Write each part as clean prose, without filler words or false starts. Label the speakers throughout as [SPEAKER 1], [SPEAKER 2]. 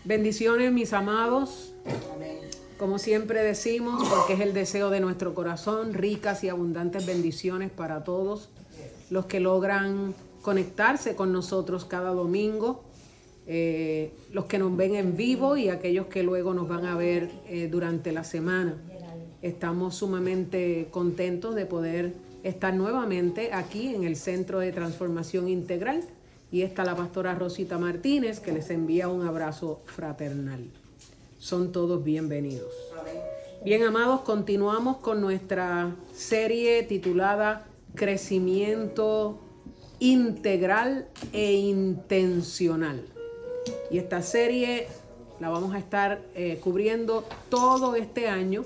[SPEAKER 1] Bendiciones, mis amados.
[SPEAKER 2] Amén.
[SPEAKER 1] Como siempre decimos, porque es el deseo de nuestro corazón, ricas y abundantes bendiciones para todos los que logran conectarse con nosotros cada domingo, los que nos ven en vivo y aquellos que luego nos van a ver durante la semana. Estamos sumamente contentos de poder estar nuevamente aquí en el Centro de Transformación Integral, y está la pastora Rosita Martínez, que les envía un abrazo fraternal. Son todos bienvenidos. Bien, amados, continuamos con nuestra serie titulada Crecimiento Integral e Intencional. Y esta serie la vamos a estar cubriendo todo este año,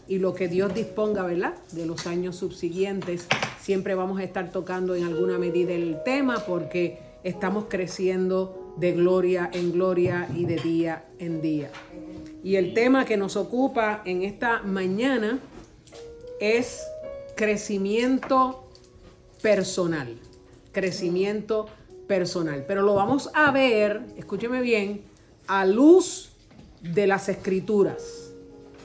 [SPEAKER 1] y lo que Dios disponga, ¿verdad?, de los años subsiguientes. Siempre vamos a estar tocando en alguna medida el tema, porque estamos creciendo de gloria en gloria y de día en día. Y el tema que nos ocupa en esta mañana es crecimiento personal. Crecimiento personal. Pero lo vamos a ver, escúcheme bien, a luz de las Escrituras.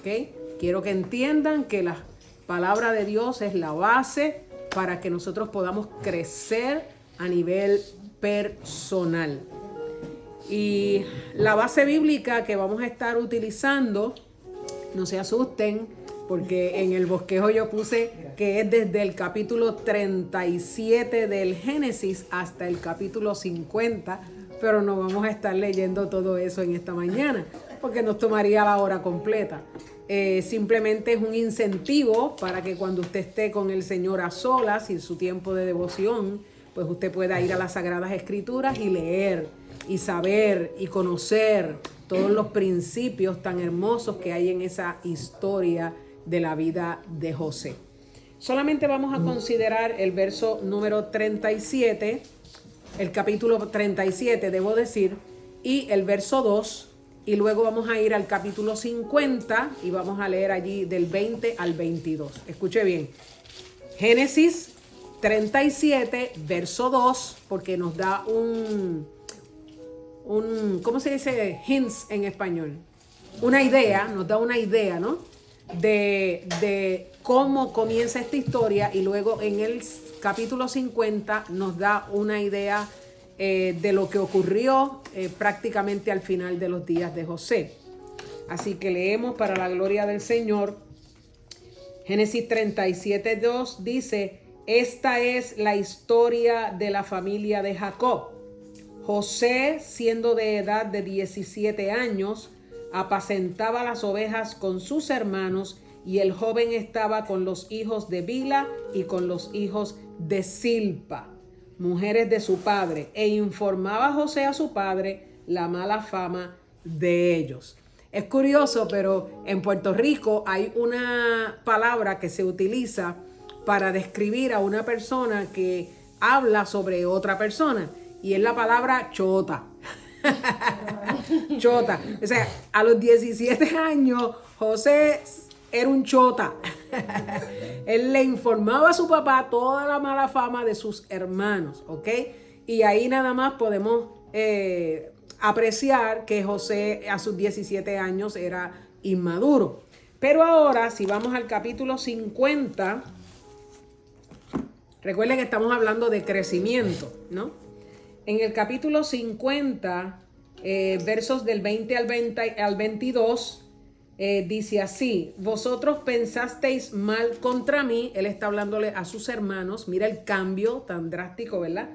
[SPEAKER 1] ¿Ok? Quiero que entiendan que la palabra de Dios es la base para que nosotros podamos crecer a nivel personal. Y la base bíblica que vamos a estar utilizando, no se asusten, porque en el bosquejo yo puse que es desde el capítulo 37 del Génesis hasta el capítulo 50, pero no vamos a estar leyendo todo eso en esta mañana, porque nos tomaría la hora completa. Simplemente es un incentivo para que cuando usted esté con el Señor a solas y en su tiempo de devoción, pues usted pueda ir a las Sagradas Escrituras y leer y saber y conocer todos los principios tan hermosos que hay en esa historia de la vida de José. Solamente vamos a considerar el verso número 37, el capítulo 37, debo decir, y el verso 2, y luego vamos a ir al capítulo 50 y vamos a leer allí del 20 al 22. Escuche bien. Génesis 37, verso 2, porque nos da un ¿cómo se dice? Hints en español. Una idea, nos da una idea, ¿no? De cómo comienza esta historia, y luego en el capítulo 50 nos da una idea de lo que ocurrió prácticamente al final de los días de José. Así que leemos para la gloria del Señor. Génesis 37, 2 dice: esta es la historia de la familia de Jacob. José, siendo de edad de 17 años, apacentaba las ovejas con sus hermanos, y el joven estaba con los hijos de Bila y con los hijos de Silpa, mujeres de su padre, e informaba a José a su padre la mala fama de ellos. Es curioso, pero en Puerto Rico hay una palabra que se utiliza para describir a una persona que habla sobre otra persona, y es la palabra chota. Chota. O sea, a los 17 años, José era un chota. Él le informaba a su papá toda la mala fama de sus hermanos, ¿ok? Y ahí nada más podemos apreciar que José a sus 17 años era inmaduro. Pero ahora, si vamos al capítulo 50, recuerden que estamos hablando de crecimiento, ¿no? En el capítulo 50, versos del 20 al 22, dice así: vosotros pensasteis mal contra mí. Él está hablándole a sus hermanos. Mira el cambio tan drástico, ¿verdad?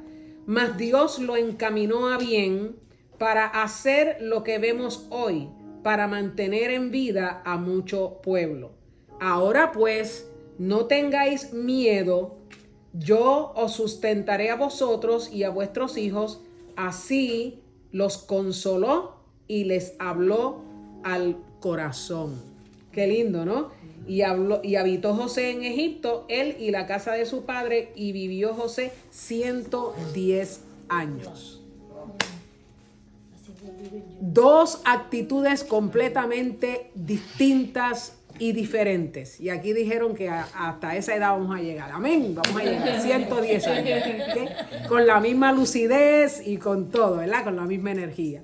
[SPEAKER 1] Mas Dios lo encaminó a bien para hacer lo que vemos hoy, para mantener en vida a mucho pueblo. Ahora pues, no tengáis miedo. Yo os sustentaré a vosotros y a vuestros hijos. Así los consoló y les habló al corazón. Qué lindo, ¿no? Y habitó José en Egipto, él y la casa de su padre, y vivió José 110 años. Dos actitudes completamente distintas y diferentes. Y aquí dijeron que hasta esa edad vamos a llegar. Amén. Vamos a llegar 110 años. ¿Okay? Con la misma lucidez y con todo, ¿verdad? Con la misma energía.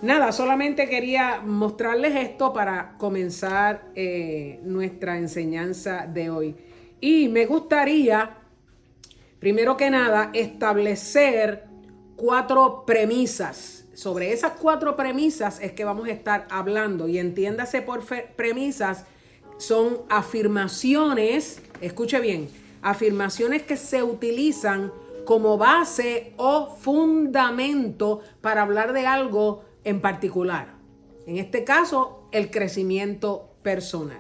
[SPEAKER 1] Nada, solamente quería mostrarles esto para comenzar nuestra enseñanza de hoy. Y me gustaría, primero que nada, establecer 4 premisas. Sobre esas 4 premisas es que vamos a estar hablando. Y entiéndase por premisas, son afirmaciones, escuche bien, afirmaciones que se utilizan como base o fundamento para hablar de algo en particular. En este caso, el crecimiento personal.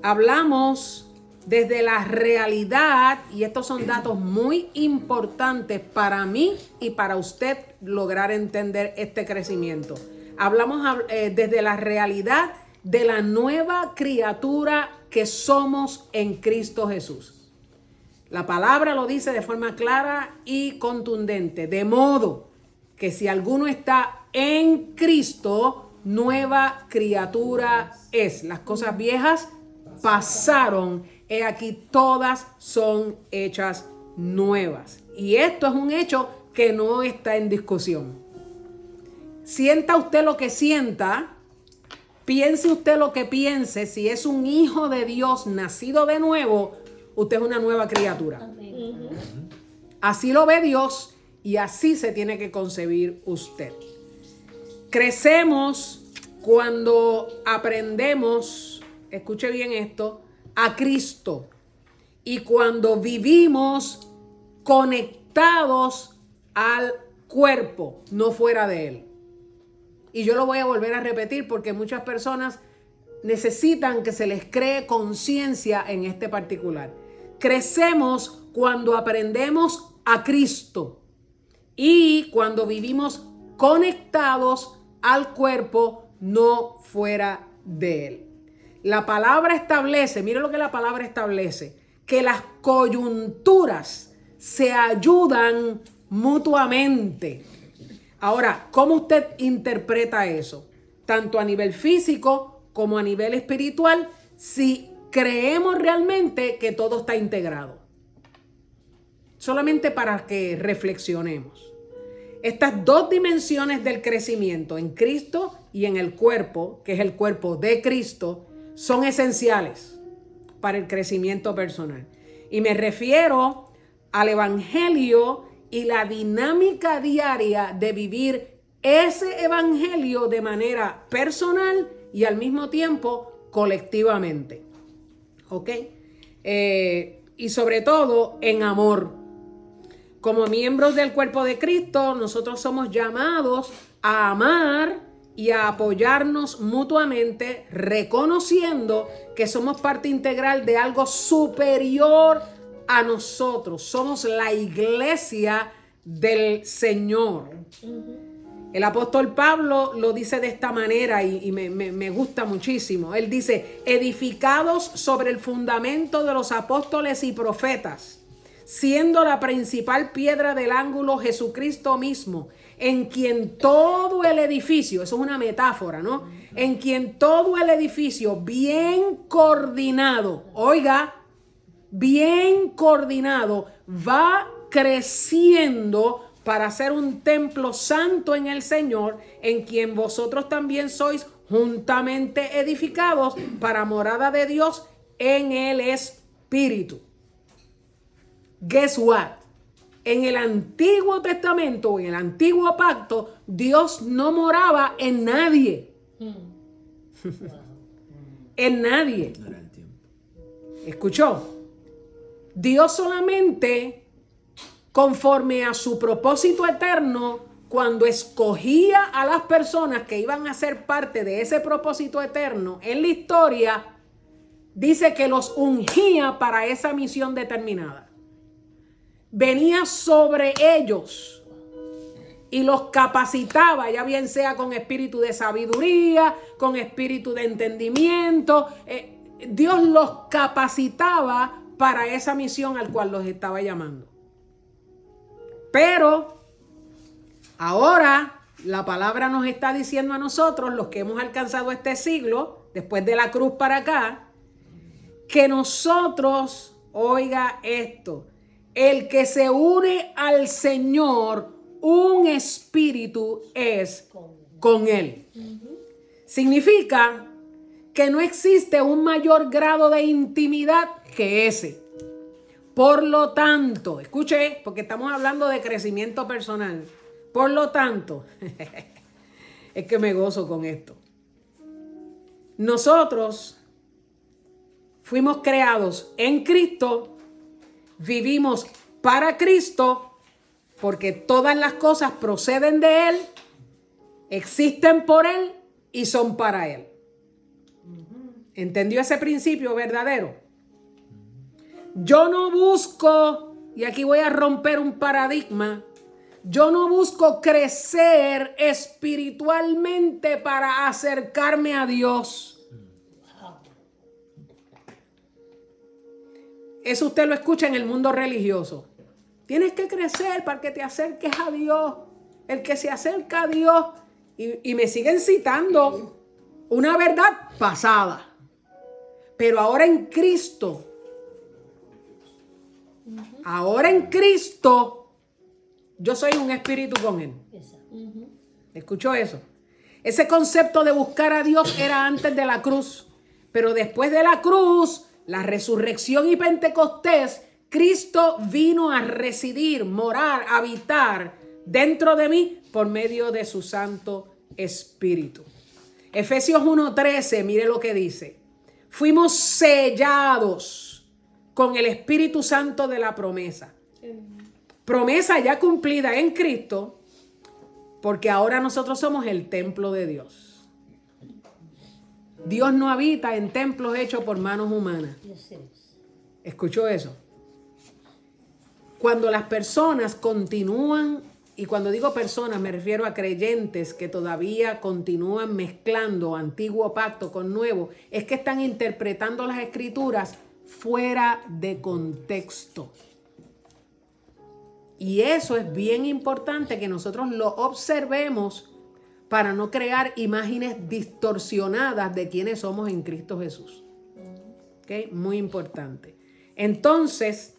[SPEAKER 1] Hablamos desde la realidad, y estos son datos muy importantes para mí y para usted lograr entender este crecimiento. Hablamos desde la realidad de la nueva criatura que somos en Cristo Jesús. La palabra lo dice de forma clara y contundente, de modo que si alguno está en Cristo, nueva criatura es. Las cosas viejas pasaron, he aquí todas son hechas nuevas. Y esto es un hecho que no está en discusión. Sienta usted lo que sienta, piense usted lo que piense, si es un hijo de Dios nacido de nuevo, usted es una nueva criatura. Así lo ve Dios y así se tiene que concebir usted. Crecemos cuando aprendemos, escuche bien esto, a Cristo, y cuando vivimos conectados al cuerpo, no fuera de él. Y yo lo voy a volver a repetir porque muchas personas necesitan que se les cree conciencia en este particular. Crecemos cuando aprendemos a Cristo y cuando vivimos conectados al cuerpo, no fuera de él. La palabra establece, mire lo que la palabra establece, que las coyunturas se ayudan mutuamente. Ahora, ¿cómo usted interpreta eso? Tanto a nivel físico como a nivel espiritual, si creemos realmente que todo está integrado. Solamente para que reflexionemos. Estas 2 dimensiones del crecimiento, en Cristo y en el cuerpo, que es el cuerpo de Cristo, son esenciales para el crecimiento personal. Y me refiero al evangelio y la dinámica diaria de vivir ese evangelio de manera personal y al mismo tiempo colectivamente. ¿Ok? Y sobre todo en amor. Como miembros del cuerpo de Cristo, nosotros somos llamados a amar y a apoyarnos mutuamente, reconociendo que somos parte integral de algo superior a nosotros. Somos la iglesia del Señor. El apóstol Pablo lo dice de esta manera y me gusta muchísimo. Él dice, edificados sobre el fundamento de los apóstoles y profetas, siendo la principal piedra del ángulo Jesucristo mismo, en quien todo el edificio, eso es una metáfora, ¿no? En quien todo el edificio bien coordinado, oiga, bien coordinado, va creciendo para ser un templo santo en el Señor, en quien vosotros también sois juntamente edificados para morada de Dios en el Espíritu. Guess what? En el Antiguo Testamento o en el Antiguo Pacto, Dios no moraba en nadie. En nadie. ¿Escuchó? Dios solamente, conforme a su propósito eterno, cuando escogía a las personas que iban a ser parte de ese propósito eterno en la historia, dice que los ungía para esa misión determinada. Venía sobre ellos y los capacitaba, ya bien sea con espíritu de sabiduría, con espíritu de entendimiento. Dios los capacitaba para esa misión al cual los estaba llamando. Pero ahora la palabra nos está diciendo a nosotros, los que hemos alcanzado este siglo, después de la cruz para acá, que nosotros, oiga esto, el que se une al Señor, un espíritu es con Él. Significa que no existe un mayor grado de intimidad que ese. Por lo tanto, escuche, porque estamos hablando de crecimiento personal. Por lo tanto, es que me gozo con esto. Nosotros fuimos creados en Cristo, vivimos para Cristo, porque todas las cosas proceden de Él, existen por Él y son para Él. ¿Entendió ese principio verdadero? Yo no busco, y aquí voy a romper un paradigma, yo no busco crecer espiritualmente para acercarme a Dios. Eso usted lo escucha en el mundo religioso. Tienes que crecer para que te acerques a Dios. El que se acerca a Dios, y me siguen citando una verdad pasada. Pero ahora en Cristo, yo soy un espíritu con Él. ¿Escuchó eso? Ese concepto de buscar a Dios era antes de la cruz. Pero después de la cruz, la resurrección y Pentecostés, Cristo vino a residir, morar, habitar dentro de mí por medio de su Santo Espíritu. Efesios 1:13, mire lo que dice. Fuimos sellados con el Espíritu Santo de la promesa. Promesa ya cumplida en Cristo, porque ahora nosotros somos el templo de Dios. Dios no habita en templos hechos por manos humanas. ¿Escuchó eso? Cuando las personas continúan, y cuando digo personas me refiero a creyentes que todavía continúan mezclando antiguo pacto con nuevo, es que están interpretando las escrituras fuera de contexto. Y eso es bien importante que nosotros lo observemos para no crear imágenes distorsionadas de quiénes somos en Cristo Jesús. ¿Ok? Muy importante. Entonces,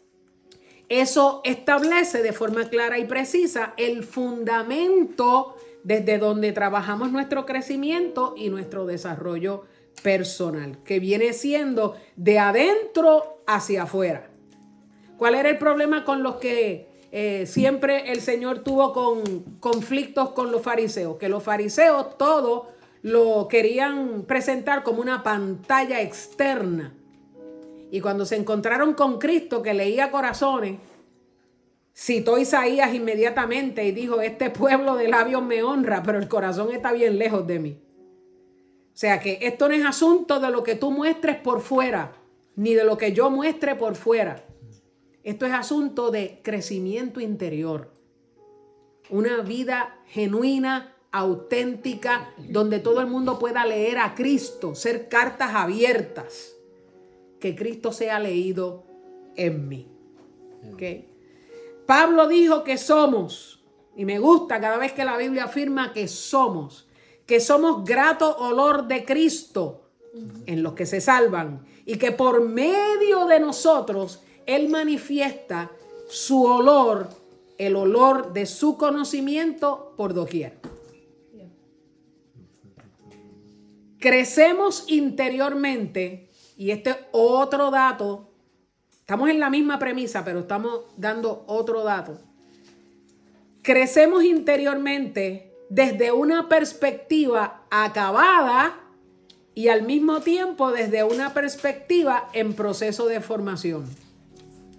[SPEAKER 1] eso establece de forma clara y precisa el fundamento desde donde trabajamos nuestro crecimiento y nuestro desarrollo personal, que viene siendo de adentro hacia afuera. ¿Cuál era el problema con los que siempre el Señor tuvo conflictos con los fariseos? Que los fariseos todo lo querían presentar como una pantalla externa. Y cuando se encontraron con Cristo, que leía corazones, citó Isaías inmediatamente y dijo: este pueblo de labios me honra, pero el corazón está bien lejos de mí. O sea que esto no es asunto de lo que tú muestres por fuera, ni de lo que yo muestre por fuera. Esto es asunto de crecimiento interior. Una vida genuina, auténtica, donde todo el mundo pueda leer a Cristo, ser cartas abiertas. Que Cristo sea leído en mí. ¿Okay? Pablo dijo que somos, y me gusta cada vez que la Biblia afirma que somos grato olor de Cristo en los que se salvan, y que por medio de nosotros Él manifiesta su olor, el olor de su conocimiento por doquier. Crecemos interiormente. Y este es otro dato, estamos en la misma premisa, pero estamos dando otro dato. Crecemos interiormente desde una perspectiva acabada y al mismo tiempo desde una perspectiva en proceso de formación.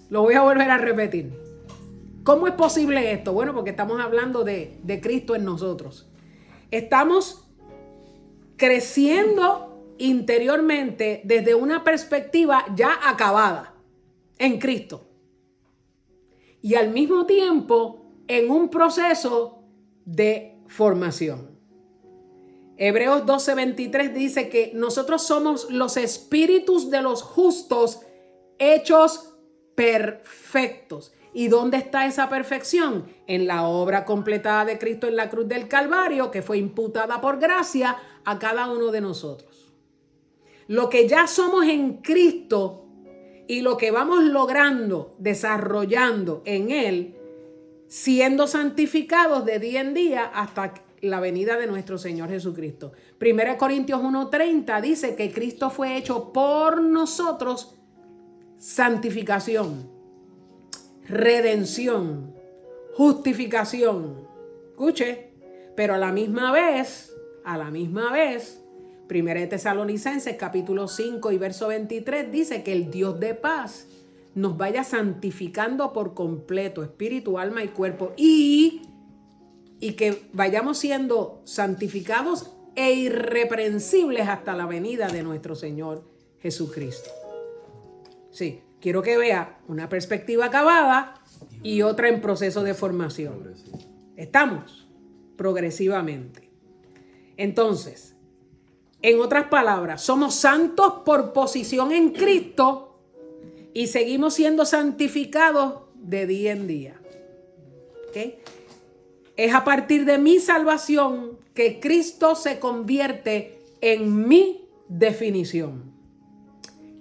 [SPEAKER 1] Lo voy a volver a repetir. ¿Cómo es posible esto? Bueno, porque estamos hablando de Cristo en nosotros. Estamos creciendo interiormente desde una perspectiva ya acabada en Cristo y al mismo tiempo en un proceso de formación. Hebreos 12:23 dice que nosotros somos los espíritus de los justos hechos perfectos. ¿Y dónde está esa perfección? En la obra completada de Cristo en la cruz del Calvario, que fue imputada por gracia a cada uno de nosotros. Lo que ya somos en Cristo y lo que vamos logrando, desarrollando en Él, siendo santificados de día en día hasta la venida de nuestro Señor Jesucristo. 1 Corintios 1:30 dice que Cristo fue hecho por nosotros santificación, redención, justificación. Escuche, pero a la misma vez, 1 Tesalonicenses capítulo 5 y verso 23 dice que el Dios de paz nos vaya santificando por completo, espíritu, alma y cuerpo, y que vayamos siendo santificados e irreprensibles hasta la venida de nuestro Señor Jesucristo. Sí, quiero que vea una perspectiva acabada y otra en proceso de formación. ¿Estamos? Progresivamente. Entonces, en otras palabras, somos santos por posición en Cristo y seguimos siendo santificados de día en día. ¿Okay? Es a partir de mi salvación que Cristo se convierte en mi definición.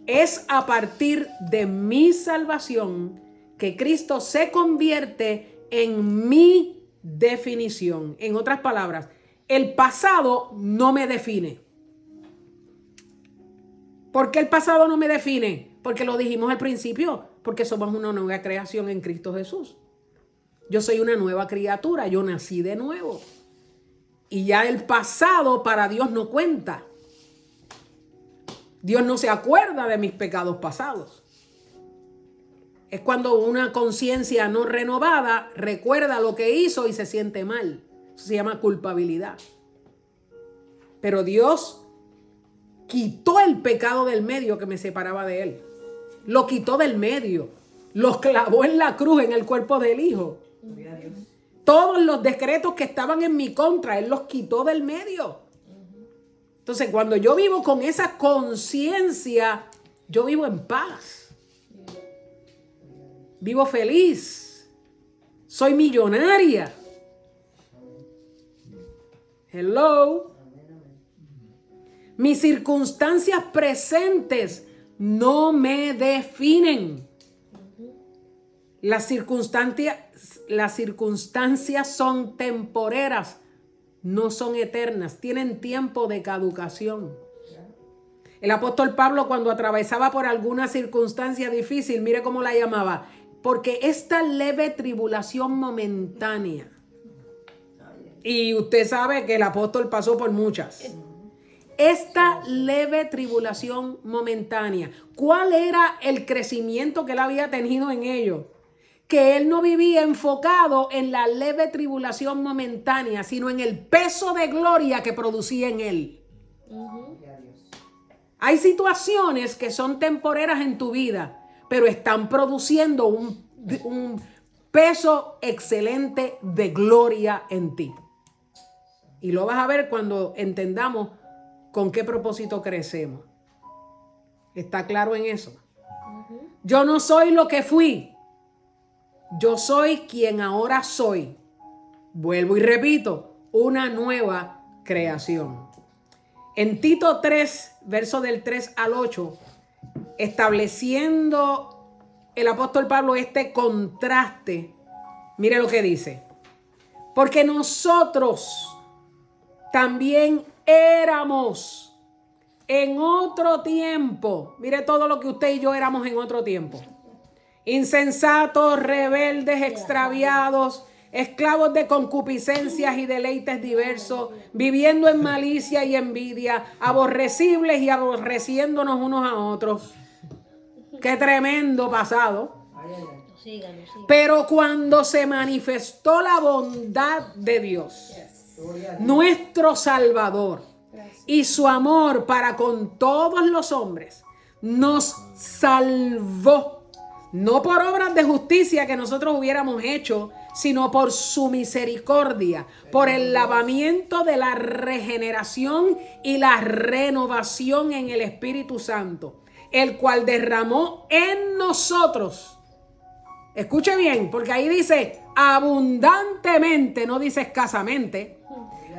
[SPEAKER 1] Es a partir de mi salvación que Cristo se convierte en mi definición. En otras palabras, el pasado no me define. ¿Por qué el pasado no me define? Porque lo dijimos al principio, porque somos una nueva creación en Cristo Jesús. Yo soy una nueva criatura, yo nací de nuevo. Y ya el pasado para Dios no cuenta. Dios no se acuerda de mis pecados pasados. Es cuando una conciencia no renovada recuerda lo que hizo y se siente mal. Eso se llama culpabilidad. Pero Dios quitó el pecado del medio que me separaba de Él. Lo quitó del medio. Lo clavó en la cruz, en el cuerpo del Hijo. Todos los decretos que estaban en mi contra, Él los quitó del medio. Entonces, cuando yo vivo con esa conciencia, yo vivo en paz. Vivo feliz. Soy millonaria. Hello. Mis circunstancias presentes no me definen. Las circunstancias son temporeras, no son eternas, tienen tiempo de caducación. El apóstol Pablo, cuando atravesaba por alguna circunstancia difícil, mire cómo la llamaba, porque esta leve tribulación momentánea. Y usted sabe que el apóstol pasó por muchas. Esta leve tribulación momentánea, ¿cuál era el crecimiento que él había tenido en ello? Que él no vivía enfocado en la leve tribulación momentánea, sino en el peso de gloria que producía en él. Hay situaciones que son temporeras en tu vida, pero están produciendo un peso excelente de gloria en ti. Y lo vas a ver cuando entendamos con qué propósito crecemos. ¿Está claro en eso? Yo no soy lo que fui. Yo soy quien ahora soy. Vuelvo y repito, una nueva creación. En Tito 3, verso del 3 al 8, estableciendo el apóstol Pablo este contraste, mire lo que dice. Porque nosotros también éramos en otro tiempo. Mire todo lo que usted y yo éramos en otro tiempo. Insensatos, rebeldes, extraviados, esclavos de concupiscencias y deleites diversos, viviendo en malicia y envidia, aborrecibles y aborreciéndonos unos a otros. Qué tremendo pasado. Pero cuando se manifestó la bondad de Dios, nuestro Salvador, y su amor para con todos los hombres, nos salvó. No por obras de justicia que nosotros hubiéramos hecho, sino por su misericordia, por el lavamiento de la regeneración y la renovación en el Espíritu Santo, el cual derramó en nosotros. Escuche bien, porque ahí dice abundantemente, no dice escasamente.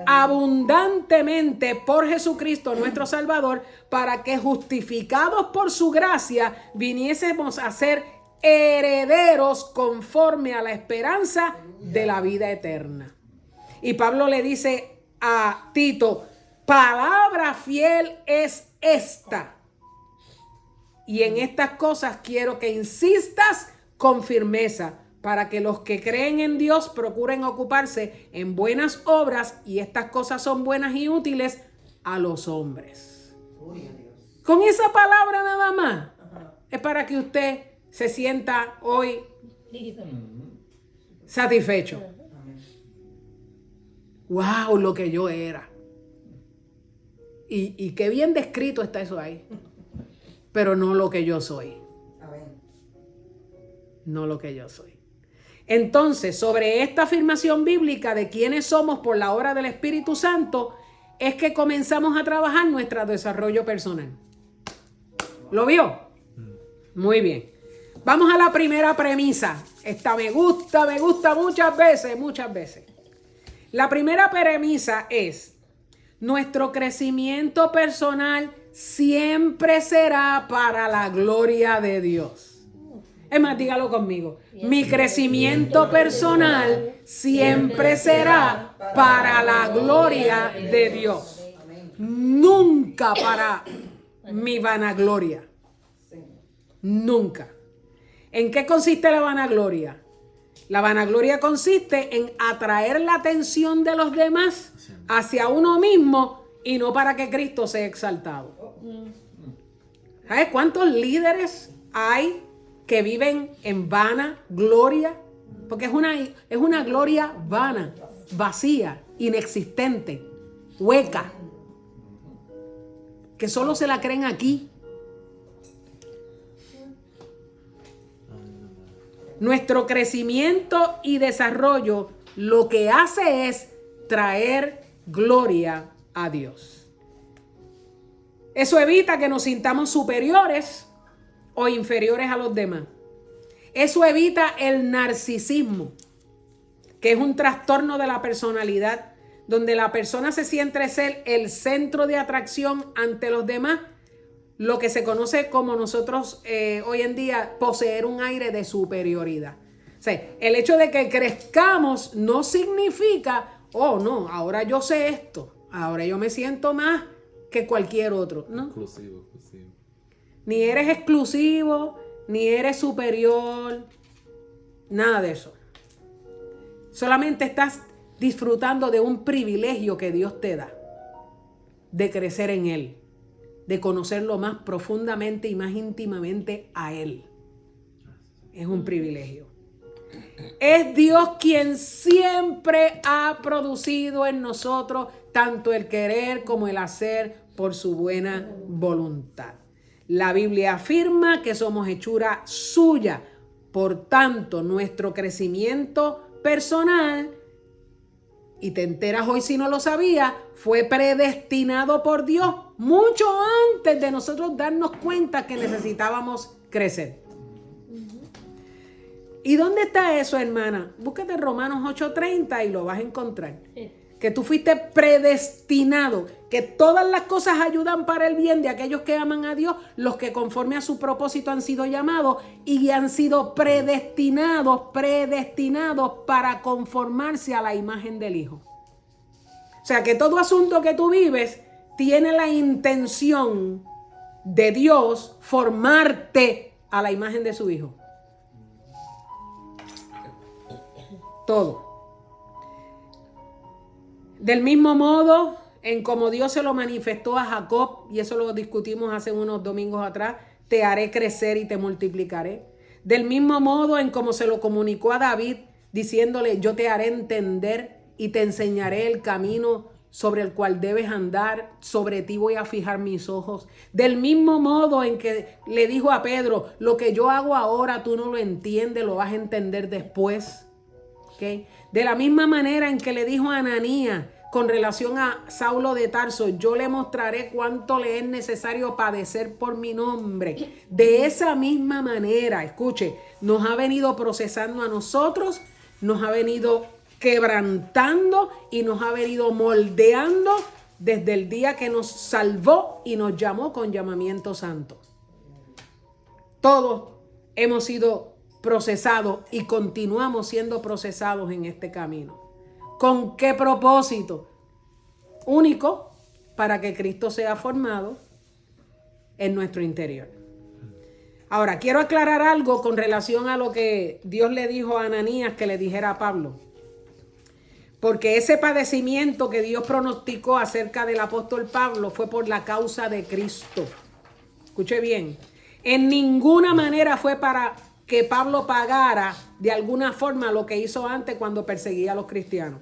[SPEAKER 1] Abundantemente por Jesucristo nuestro Salvador, para que justificados por su gracia viniésemos a ser herederos conforme a la esperanza de la vida eterna. Y Pablo le dice a Tito, palabra fiel es esta. Y en estas cosas quiero que insistas con firmeza, para que los que creen en Dios procuren ocuparse en buenas obras, y estas cosas son buenas y útiles a los hombres. Con esa palabra nada más, es para que usted se sienta hoy satisfecho. Wow, lo que yo era. Y qué bien descrito está eso ahí. Pero no lo que yo soy. No lo que yo soy. Entonces, sobre esta afirmación bíblica de quiénes somos por la obra del Espíritu Santo, es que comenzamos a trabajar nuestro desarrollo personal. ¿Lo vio? Muy bien. Vamos a la primera premisa. Esta me gusta muchas veces. La primera premisa es: nuestro crecimiento personal siempre será para la gloria de Dios. Es más, dígalo conmigo. Mi crecimiento personal siempre será para la gloria de Dios. Nunca para mi vanagloria. Nunca. ¿En qué consiste la vanagloria? La vanagloria consiste en atraer la atención de los demás hacia uno mismo y no para que Cristo sea exaltado. ¿Sabes cuántos líderes hay que viven en vana gloria? Porque es una gloria vana, vacía, inexistente, hueca, que solo se la creen aquí. Nuestro crecimiento y desarrollo lo que hace es traer gloria a Dios. Eso evita que nos sintamos superiores o inferiores a los demás. Eso evita el narcisismo, que es un trastorno de la personalidad, donde la persona se siente ser el centro de atracción ante los demás, lo que se conoce como nosotros hoy en día poseer un aire de superioridad. O sea, el hecho de que crezcamos no significa, oh no, ahora yo sé esto, ahora yo me siento más que cualquier otro, ¿no?
[SPEAKER 2] Exclusivo.
[SPEAKER 1] Ni eres exclusivo, ni eres superior, nada de eso. Solamente estás disfrutando de un privilegio que Dios te da, de crecer en Él, de conocerlo más profundamente y más íntimamente a Él. Es un privilegio. Es Dios quien siempre ha producido en nosotros tanto el querer como el hacer por su buena voluntad. La Biblia afirma que somos hechura suya. Por tanto, nuestro crecimiento personal, y te enteras hoy si no lo sabías, fue predestinado por Dios mucho antes de nosotros darnos cuenta que necesitábamos crecer. ¿Y dónde está eso, hermana? Búscate Romanos 8:30 y lo vas a encontrar. Que tú fuiste predestinado, que todas las cosas ayudan para el bien de aquellos que aman a Dios, los que conforme a su propósito han sido llamados y han sido predestinados para conformarse a la imagen del Hijo. O sea, que todo asunto que tú vives tiene la intención de Dios formarte a la imagen de su Hijo. Todo. Del mismo modo en como Dios se lo manifestó a Jacob, y eso lo discutimos hace unos domingos atrás, te haré crecer y te multiplicaré. Del mismo modo en como se lo comunicó a David, diciéndole, yo te haré entender y te enseñaré el camino sobre el cual debes andar, sobre ti voy a fijar mis ojos. Del mismo modo en que le dijo a Pedro, lo que yo hago ahora tú no lo entiendes, lo vas a entender después. ¿Okay? De la misma manera en que le dijo a Ananías con relación a Saulo de Tarso, yo le mostraré cuánto le es necesario padecer por mi nombre. De esa misma manera, escuche, nos ha venido procesando a nosotros, nos ha venido quebrantando y nos ha venido moldeando desde el día que nos salvó y nos llamó con llamamiento santo. Todos hemos sido procesados y continuamos siendo procesados en este camino. ¿Con qué propósito? único para que Cristo sea formado en nuestro interior. Ahora, quiero aclarar algo con relación a lo que Dios le dijo a Ananías que le dijera a Pablo. Porque ese padecimiento que Dios pronosticó acerca del apóstol Pablo fue por la causa de Cristo. Escuche bien. En ninguna manera fue para que Pablo pagara de alguna forma lo que hizo antes cuando perseguía a los cristianos.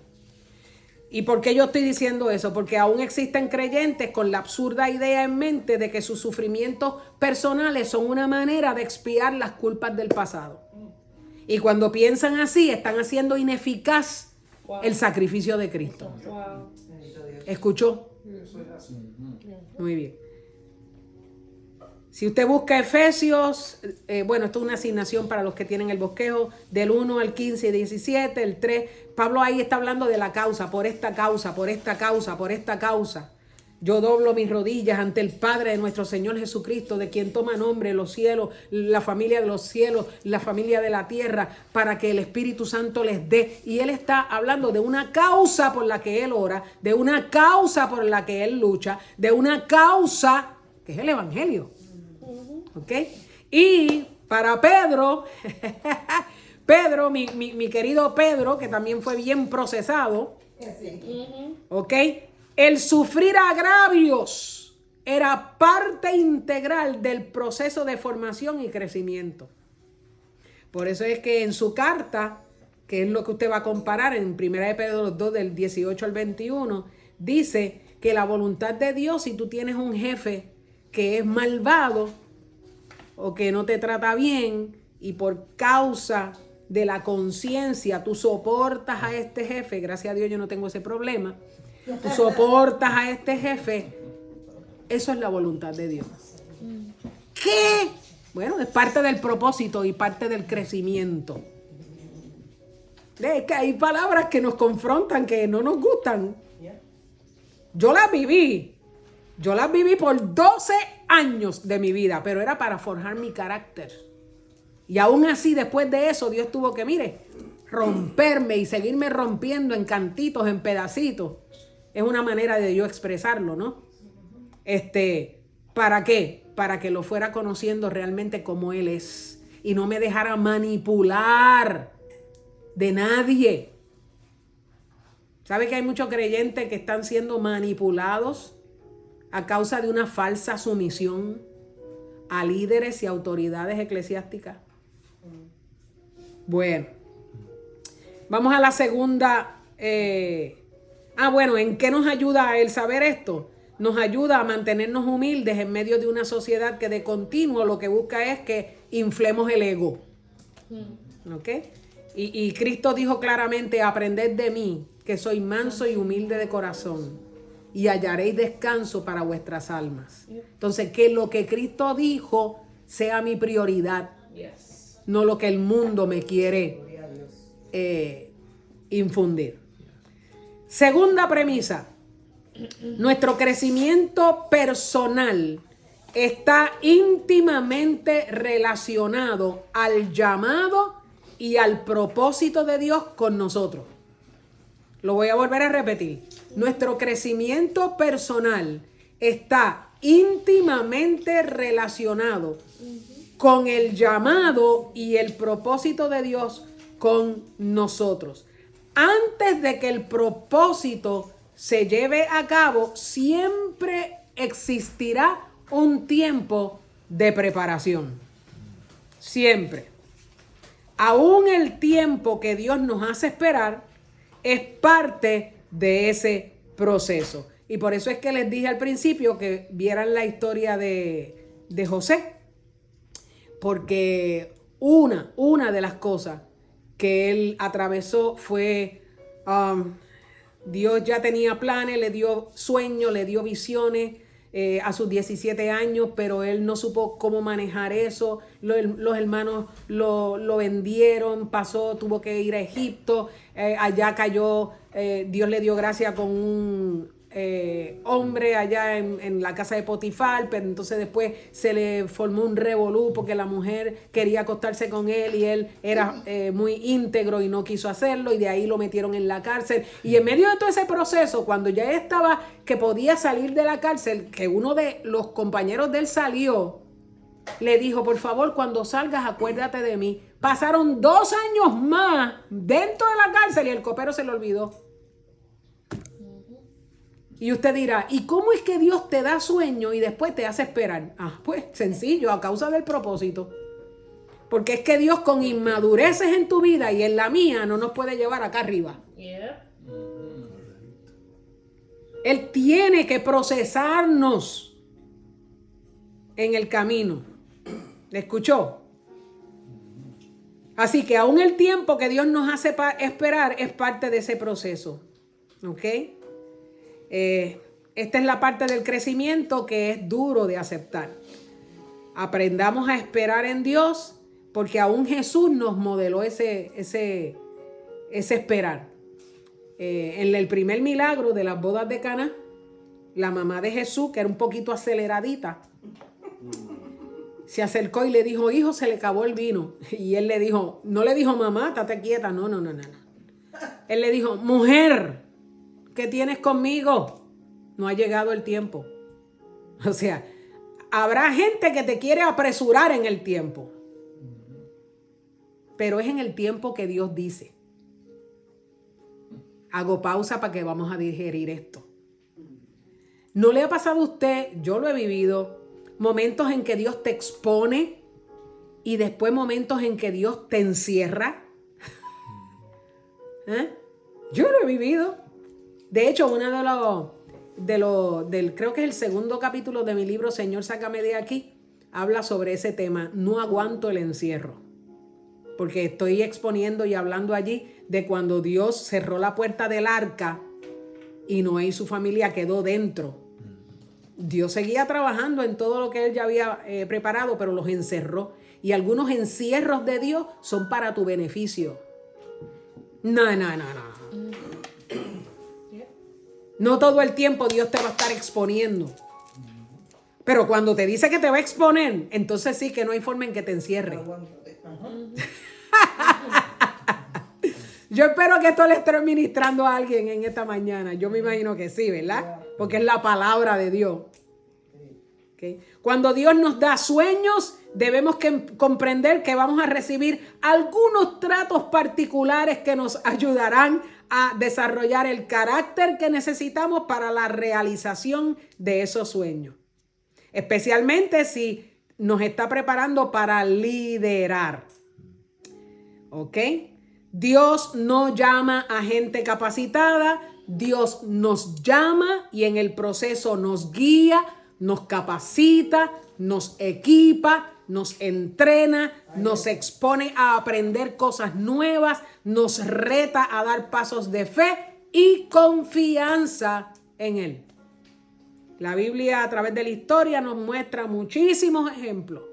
[SPEAKER 1] ¿Y por qué yo estoy diciendo eso? Porque aún existen creyentes con la absurda idea en mente de que sus sufrimientos personales son una manera de expiar las culpas del pasado. Y cuando piensan así, están haciendo ineficaz el sacrificio de Cristo. ¿Escuchó? Muy bien. Si usted busca Efesios, bueno, esto es una asignación para los que tienen el bosquejo, del 1 al 15 y 17, el 3, Pablo ahí está hablando de la causa, por esta causa, por esta causa, por esta causa. Yo doblo mis rodillas ante el Padre de nuestro Señor Jesucristo, de quien toma nombre los cielos, la familia de los cielos, la familia de la tierra, para que el Espíritu Santo les dé. Y él está hablando de una causa por la que él ora, de una causa por la que él lucha, de una causa que es el Evangelio. ¿Ok? Y para Pedro, Pedro, mi querido Pedro, que también fue bien procesado, ¿ok? El sufrir agravios era parte integral del proceso de formación y crecimiento. Por eso es que en su carta, que es lo que usted va a comparar en 1 de Pedro 2, del 18 al 21, dice que la voluntad de Dios, si tú tienes un jefe que es malvado o que no te trata bien y por causa de la conciencia tú soportas a este jefe, gracias a Dios yo no tengo ese problema, tú soportas a este jefe, eso es la voluntad de Dios. ¿Qué? Bueno, es parte del propósito y parte del crecimiento. Es que hay palabras que nos confrontan, que no nos gustan. Yo las viví por 12 años de mi vida, pero era para forjar mi carácter. Y aún así, después de eso, Dios tuvo que, mire, romperme y seguirme rompiendo en cantitos, en pedacitos. Es una manera de yo expresarlo, ¿no? ¿Para qué? Para que lo fuera conociendo realmente como Él es. Y no me dejara manipular de nadie. ¿Sabe que hay muchos creyentes que están siendo manipulados a causa de una falsa sumisión a líderes y autoridades eclesiásticas? Bueno, vamos a la segunda. ¿En qué nos ayuda el saber esto? Nos ayuda a mantenernos humildes en medio de una sociedad que de continuo lo que busca es que inflemos el ego. ¿Ok? Y Cristo dijo claramente: aprended de mí, que soy manso y humilde de corazón, y hallaréis descanso para vuestras almas. Entonces, que lo que Cristo dijo sea mi prioridad, no lo que el mundo me quiere infundir. Segunda premisa: nuestro crecimiento personal está íntimamente relacionado al llamado y al propósito de Dios con nosotros. Lo voy a volver a repetir. Nuestro crecimiento personal está íntimamente relacionado con el llamado y el propósito de Dios con nosotros. Antes de que el propósito se lleve a cabo, siempre existirá un tiempo de preparación. Siempre. Aún el tiempo que Dios nos hace esperar es parte de ese proceso. Y por eso es que les dije al principio que vieran la historia de José. Porque una de las cosas que él atravesó fue, Dios ya tenía planes, le dio sueños, le dio visiones a sus 17 años, pero él no supo cómo manejar eso. Los hermanos lo vendieron, tuvo que ir a Egipto, allá cayó, Dios le dio gracia con un hombre allá en la casa de Potifar, pero entonces después se le formó un revolú porque la mujer quería acostarse con él y él era muy íntegro y no quiso hacerlo, y de ahí lo metieron en la cárcel. Y en medio de todo ese proceso, cuando ya estaba que podía salir de la cárcel, que uno de los compañeros de él salió, le dijo: por favor, cuando salgas acuérdate de mí. Pasaron 2 años más dentro de la cárcel y el copero se le olvidó. Y usted dirá: ¿y cómo es que Dios te da sueño y después te hace esperar? Pues sencillo, a causa del propósito. Porque es que Dios, con inmadureces en tu vida y en la mía, no nos puede llevar acá arriba. Yeah. Él tiene que procesarnos en el camino. ¿Le escuchó? Así que aún el tiempo que Dios nos hace esperar es parte de ese proceso. ¿Ok? Esta es la parte del crecimiento que es duro de aceptar. Aprendamos a esperar en Dios, porque aún Jesús nos modeló ese esperar. En el primer milagro de las bodas de Caná, la mamá de Jesús, que era un poquito aceleradita, se acercó y le dijo: hijo, se le acabó el vino. Y él le dijo, no le dijo: mamá, estate quieta. No. Él le dijo: mujer, ¿qué tienes conmigo? No ha llegado el tiempo. O sea, habrá gente que te quiere apresurar en el tiempo, pero es en el tiempo que Dios dice. Hago pausa para que vamos a digerir esto. ¿No le ha pasado a usted? Yo lo he vivido. Momentos en que Dios te expone y después momentos en que Dios te encierra. Yo lo he vivido. De hecho, uno creo que es el segundo capítulo de mi libro Señor, sácame de aquí, habla sobre ese tema. No aguanto el encierro, porque estoy exponiendo y hablando allí de cuando Dios cerró la puerta del arca y Noé y su familia quedó dentro. Dios seguía trabajando en todo lo que él ya había preparado, pero los encerró. Y algunos encierros de Dios son para tu beneficio. No. No todo el tiempo Dios te va a estar exponiendo. Pero cuando te dice que te va a exponer, entonces sí que no hay forma en que te encierre. Yo espero que esto le esté ministrando a alguien en esta mañana. Yo me imagino que sí, ¿verdad? Porque es la palabra de Dios. ¿Okay? Cuando Dios nos da sueños, debemos comprender que vamos a recibir algunos tratos particulares que nos ayudarán a desarrollar el carácter que necesitamos para la realización de esos sueños. Especialmente si nos está preparando para liderar. ¿Ok? Dios no llama a gente capacitada, Dios nos llama y en el proceso nos guía, nos capacita, nos equipa, nos entrena, nos expone a aprender cosas nuevas, nos reta a dar pasos de fe y confianza en Él. La Biblia a través de la historia nos muestra muchísimos ejemplos.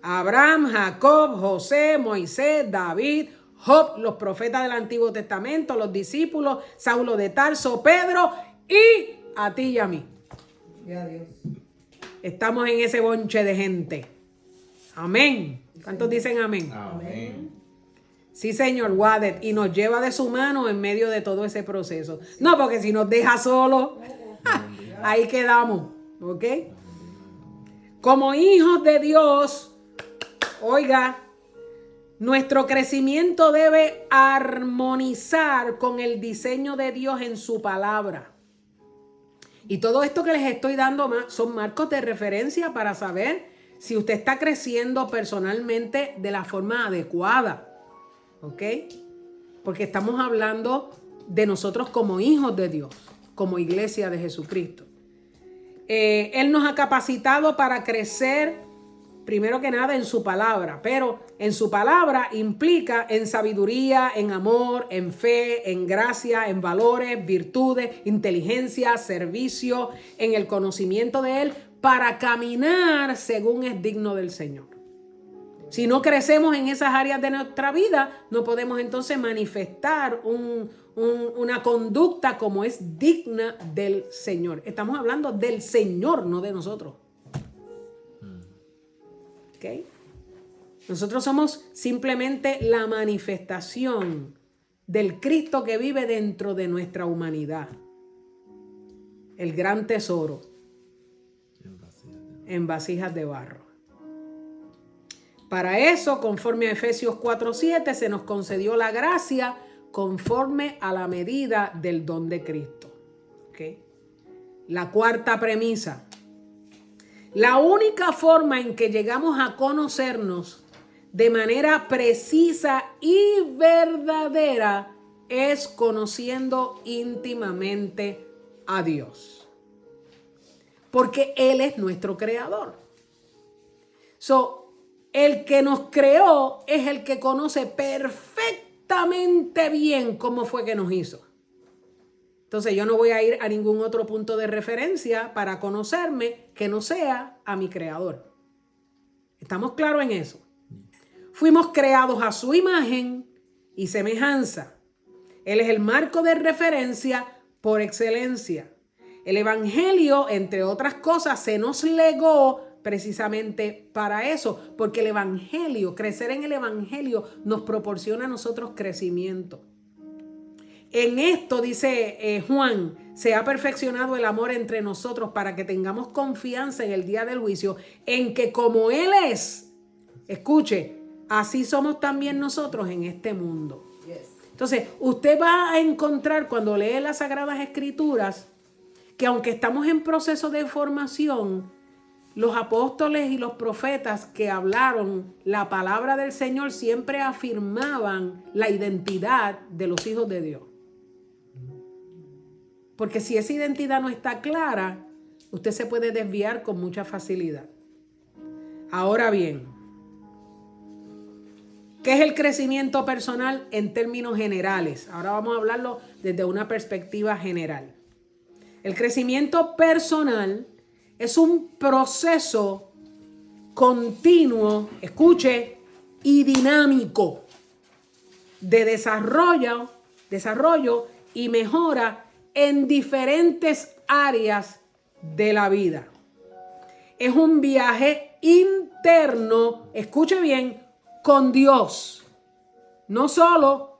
[SPEAKER 1] Abraham, Jacob, José, Moisés, David, Job, los profetas del Antiguo Testamento, los discípulos, Saulo de Tarso, Pedro y a ti y a mí. Dios. Estamos en ese bonche de gente. Amén. ¿Cuántos dicen amén? Amén. Sí, señor, Wadet. Y nos lleva de su mano en medio de todo ese proceso. No, porque si nos deja solos, ahí quedamos. ¿Ok? Como hijos de Dios, oiga, nuestro crecimiento debe armonizar con el diseño de Dios en su palabra. Y todo esto que les estoy dando son marcos de referencia para saber si usted está creciendo personalmente de la forma adecuada. ¿Ok? Porque estamos hablando de nosotros como hijos de Dios, como iglesia de Jesucristo. Él nos ha capacitado para crecer, primero que nada, en su palabra, pero en su palabra implica en sabiduría, en amor, en fe, en gracia, en valores, virtudes, inteligencia, servicio, en el conocimiento de Él, para caminar según es digno del Señor. Si no crecemos en esas áreas de nuestra vida, no podemos entonces manifestar una conducta como es digna del Señor. Estamos hablando del Señor, no de nosotros. ¿Ok? Nosotros somos simplemente la manifestación del Cristo que vive dentro de nuestra humanidad. El gran tesoro en vasijas de barro. Para eso, conforme a Efesios 4:7, se nos concedió la gracia conforme a la medida del don de Cristo. ¿Okay? La cuarta premisa. La única forma en que llegamos a conocernos de manera precisa y verdadera es conociendo íntimamente a Dios. Porque Él es nuestro creador. El que nos creó es el que conoce perfectamente bien cómo fue que nos hizo. Entonces yo no voy a ir a ningún otro punto de referencia para conocerme que no sea a mi creador. ¿Estamos claros en eso? Fuimos creados a su imagen y semejanza. Él es el marco de referencia por excelencia. El Evangelio, entre otras cosas, se nos legó precisamente para eso, porque el Evangelio, crecer en el Evangelio, nos proporciona a nosotros crecimiento. En esto, dice Juan, se ha perfeccionado el amor entre nosotros para que tengamos confianza en el día del juicio, en que como Él es, escuche, así somos también nosotros en este mundo. Entonces, usted va a encontrar cuando lee las Sagradas Escrituras que aunque estamos en proceso de formación, los apóstoles y los profetas que hablaron la palabra del Señor siempre afirmaban la identidad de los hijos de Dios. Porque si esa identidad no está clara, usted se puede desviar con mucha facilidad. Ahora bien, ¿qué es el crecimiento personal en términos generales? Ahora vamos a hablarlo desde una perspectiva general. El crecimiento personal es un proceso continuo, escuche, y dinámico de desarrollo y mejora en diferentes áreas de la vida. Es un viaje interno, escuche bien, con Dios. No solo,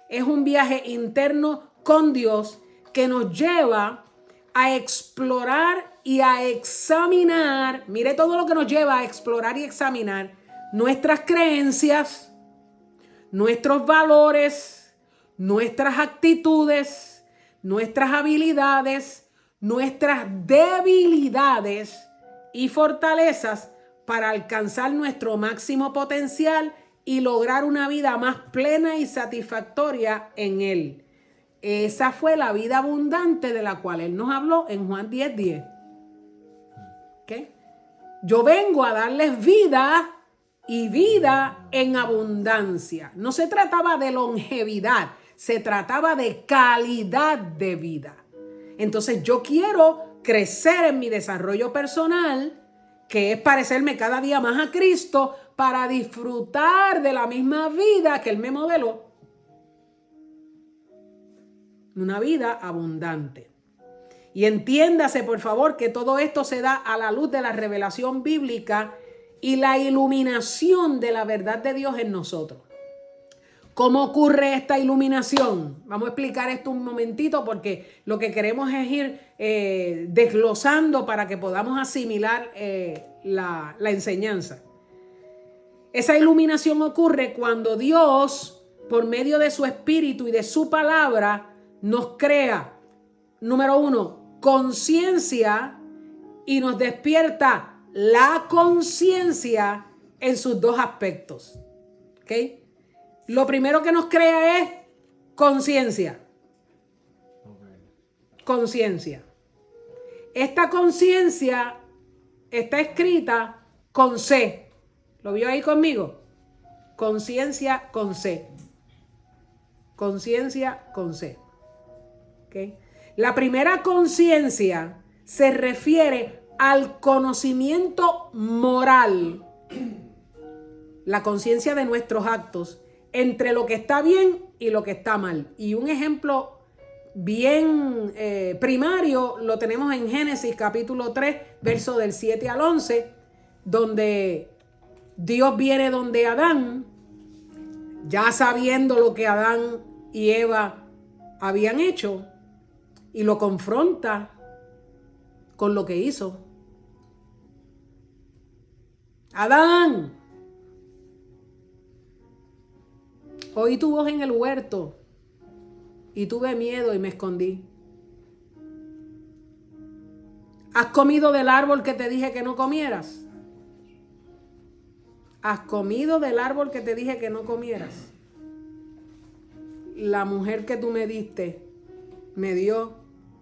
[SPEAKER 1] es un viaje interno con Dios que nos lleva a explorar y a examinar, mire todo lo que nos lleva a explorar y examinar nuestras creencias, nuestros valores, nuestras actitudes, nuestras habilidades, nuestras debilidades y fortalezas para alcanzar nuestro máximo potencial y lograr una vida más plena y satisfactoria en Él. Esa fue la vida abundante de la cual Él nos habló en Juan 10:10. ¿Okay? Yo vengo a darles vida y vida en abundancia. No se trataba de longevidad, se trataba de calidad de vida. Entonces yo quiero crecer en mi desarrollo personal, que es parecerme cada día más a Cristo para disfrutar de la misma vida que Él me modeló. Una vida abundante. Y entiéndase, por favor, que todo esto se da a la luz de la revelación bíblica y la iluminación de la verdad de Dios en nosotros. ¿Cómo ocurre esta iluminación? Vamos a explicar esto un momentito porque lo que queremos es ir desglosando para que podamos asimilar la enseñanza. Esa iluminación ocurre cuando Dios, por medio de su Espíritu y de su palabra, nos crea, número 1, conciencia y nos despierta la conciencia en sus dos aspectos. ¿Ok? Lo primero que nos crea es conciencia. Conciencia. Esta conciencia está escrita con C. ¿Lo vio ahí conmigo? Conciencia con C. Conciencia con C. ¿Okay? La primera conciencia se refiere al conocimiento moral la conciencia de nuestros actos entre lo que está bien y lo que está mal. Y un ejemplo bien primario lo tenemos en Génesis capítulo 3, verso del 7 al 11, donde Dios viene donde Adán, ya sabiendo lo que Adán y Eva habían hecho, y lo confronta con lo que hizo. Adán, oí tu voz en el huerto y tuve miedo y me escondí. ¿Has comido del árbol que te dije que no comieras? ¿Has comido del árbol que te dije que no comieras? La mujer que tú me diste me dio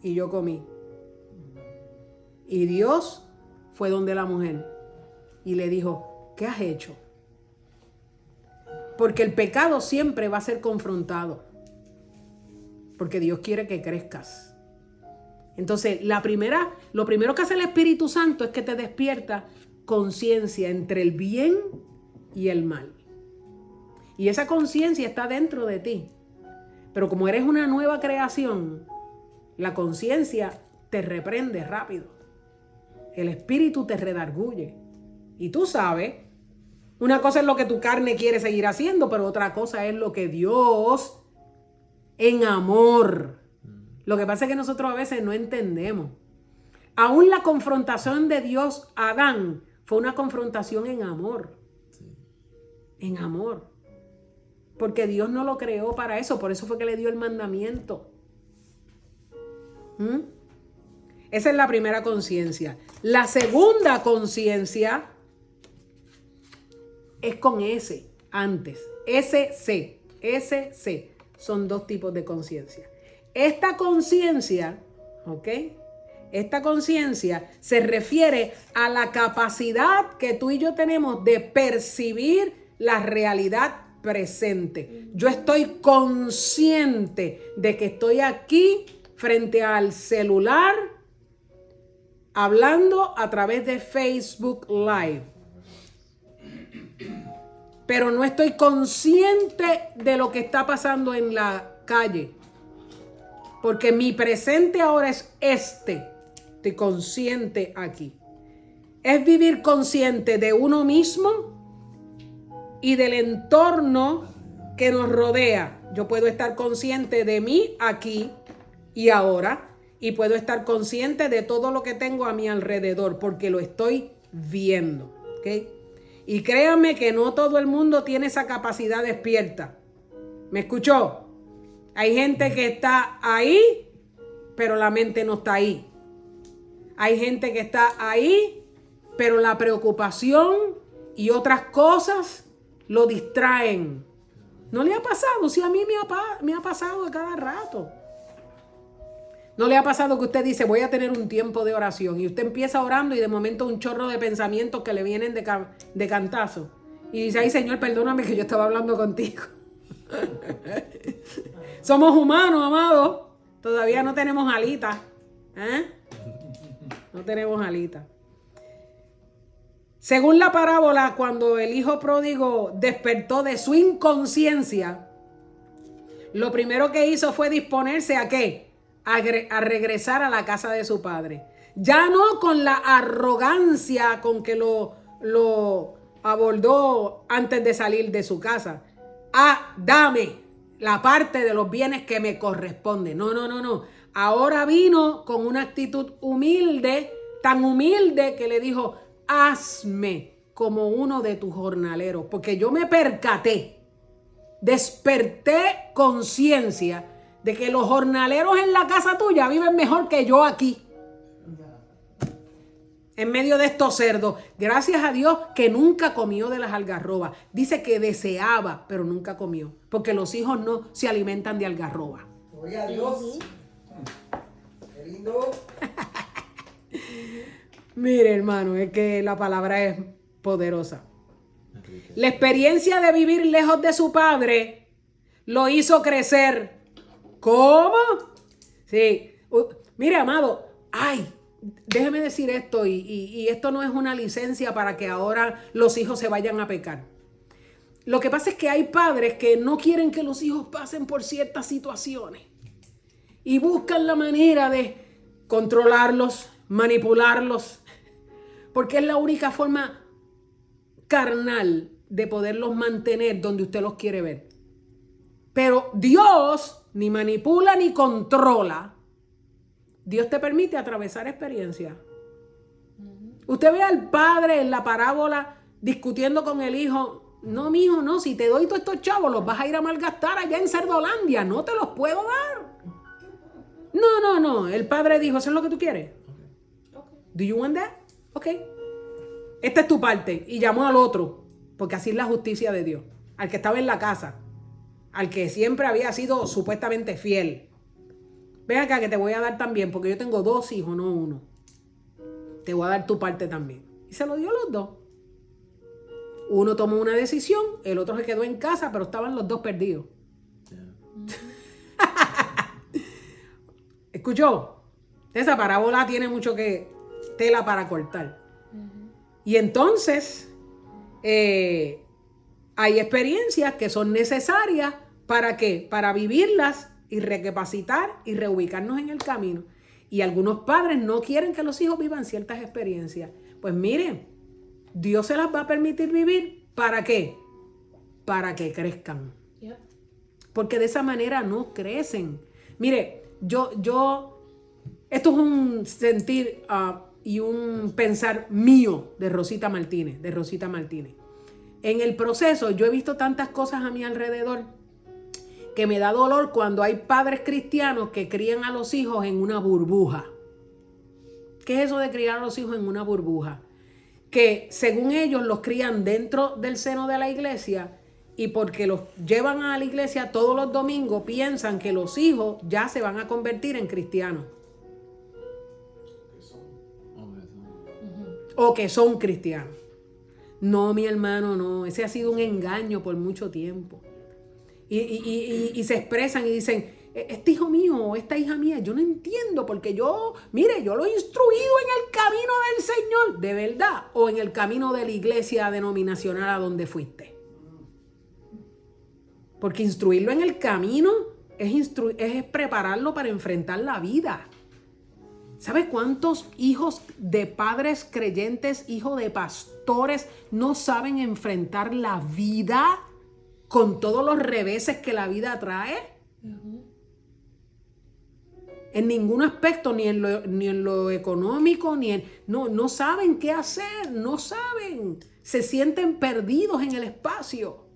[SPEAKER 1] y yo comí. Y Dios fue donde la mujer y le dijo, ¿qué has hecho? Porque el pecado siempre va a ser confrontado. Porque Dios quiere que crezcas. Entonces, lo primero que hace el Espíritu Santo es que te despierta conciencia entre el bien y el mal. Y esa conciencia está dentro de ti. Pero como eres una nueva creación, la conciencia te reprende rápido. El Espíritu te redarguye. Y tú sabes, una cosa es lo que tu carne quiere seguir haciendo, pero otra cosa es lo que Dios en amor. Lo que pasa es que nosotros a veces no entendemos. Aún la confrontación de Dios a Adán fue una confrontación en amor. En amor. Porque Dios no lo creó para eso. Por eso fue que le dio el mandamiento. Esa es la primera conciencia. La segunda conciencia es con S antes. SC. Son dos tipos de conciencia. Esta conciencia, ¿ok? Esta conciencia se refiere a la capacidad que tú y yo tenemos de percibir la realidad presente. Yo estoy consciente de que estoy aquí frente al celular hablando a través de Facebook Live. Pero no estoy consciente de lo que está pasando en la calle. Porque mi presente ahora es Estoy consciente aquí. Es vivir consciente de uno mismo y del entorno que nos rodea. Yo puedo estar consciente de mí aquí y ahora. Y puedo estar consciente de todo lo que tengo a mi alrededor. Porque lo estoy viendo. ¿Ok? Y créanme que no todo el mundo tiene esa capacidad despierta. ¿Me escuchó? Hay gente que está ahí, pero la mente no está ahí. Hay gente que está ahí, pero la preocupación y otras cosas lo distraen. ¿No le ha pasado? Sí, a mí me ha pasado de cada rato. ¿No le ha pasado que usted dice, voy a tener un tiempo de oración? Y usted empieza orando y de momento un chorro de pensamientos que le vienen de cantazo. Y dice, ay Señor, perdóname que yo estaba hablando contigo. Somos humanos, amados. Todavía no tenemos alitas. No tenemos alitas. Según la parábola, cuando el hijo pródigo despertó de su inconsciencia, lo primero que hizo fue disponerse ¿a qué? A regresar a la casa de su padre. Ya no con la arrogancia con que lo abordó antes de salir de su casa. Dame la parte de los bienes que me corresponde. No. Ahora vino con una actitud humilde, tan humilde que le dijo, hazme como uno de tus jornaleros. Porque yo me percaté, desperté conciencia de que los jornaleros en la casa tuya viven mejor que yo aquí. En medio de estos cerdos. Gracias a Dios que nunca comió de las algarrobas. Dice que deseaba, pero nunca comió. Porque los hijos no se alimentan de algarroba.
[SPEAKER 2] Gloria a Dios. Qué lindo.
[SPEAKER 1] Mire, hermano, es que la palabra es poderosa. La experiencia de vivir lejos de su padre lo hizo crecer. ¿Cómo? Sí. Mire, amado, déjeme decir esto y esto no es una licencia para que ahora los hijos se vayan a pecar. lo que pasa es que hay padres que no quieren que los hijos pasen por ciertas situaciones y buscan la manera de controlarlos, manipularlos, porque es la única forma carnal de poderlos mantener donde usted los quiere ver. Pero Dios ni manipula ni controla. Dios te permite atravesar experiencias. Usted ve al padre en la parábola discutiendo con el hijo. No, mijo, no, si te doy todos estos chavos, los vas a ir a malgastar allá en Cerdolandia. No te los puedo dar. No. El padre dijo, ¿eso es lo que tú quieres? Do you want that? Ok. Esta es tu parte. Y llamó al otro, porque así es la justicia de Dios. Al que estaba en la casa. Al que siempre había sido supuestamente fiel. Ven acá que te voy a dar también, porque yo tengo 2 hijos, no 1. Te voy a dar tu parte también. Y se lo dio a los 2. Uno tomó una decisión, el otro se quedó en casa, pero estaban los 2 perdidos. ¿Escuchó? Esa parábola tiene mucho que tela para cortar. Y entonces, hay experiencias que son necesarias ¿para qué? Para vivirlas y recapacitar y reubicarnos en el camino. Y algunos padres no quieren que los hijos vivan ciertas experiencias. Pues miren, Dios se las va a permitir vivir. ¿Para qué? Para que crezcan. Yeah. Porque de esa manera no crecen. Mire, esto es un sentir y un pensar mío de Rosita Martínez. En el proceso yo he visto tantas cosas a mi alrededor que me da dolor cuando hay padres cristianos que crían a los hijos en una burbuja. ¿Qué es eso de criar a los hijos en una burbuja? Que según ellos los crían dentro del seno de la iglesia y porque los llevan a la iglesia todos los domingos piensan que los hijos ya se van a convertir en cristianos. O que son cristianos. No, mi hermano, no. Ese ha sido un engaño por mucho tiempo. Y se expresan y dicen, este hijo mío o esta hija mía, yo no entiendo porque yo lo he instruido en el camino del Señor, ¿de verdad? O en el camino de la iglesia denominacional a donde fuiste. Porque instruirlo en el camino es prepararlo para enfrentar la vida. ¿Sabe cuántos hijos de padres creyentes, hijos de pastores, no saben enfrentar la vida con todos los reveses que la vida trae? En ningún aspecto, ni en lo económico, no saben qué hacer, no saben. Se sienten perdidos en el espacio.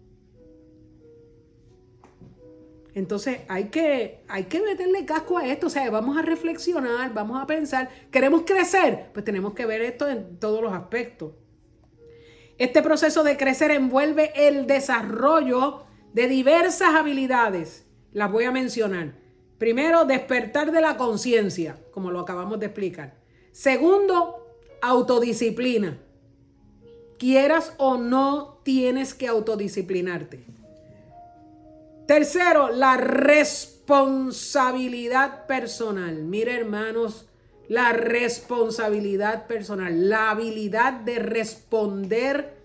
[SPEAKER 1] Entonces hay que meterle casco a esto, o sea, vamos a reflexionar, vamos a pensar, ¿queremos crecer? Pues tenemos que ver esto en todos los aspectos. Este proceso de crecer envuelve el desarrollo de diversas habilidades. Las voy a mencionar. Primero, despertar de la conciencia, como lo acabamos de explicar. Segundo, autodisciplina. Quieras o no, tienes que autodisciplinarte. Tercero, la responsabilidad personal. Mire, hermanos, la responsabilidad personal, la habilidad de responder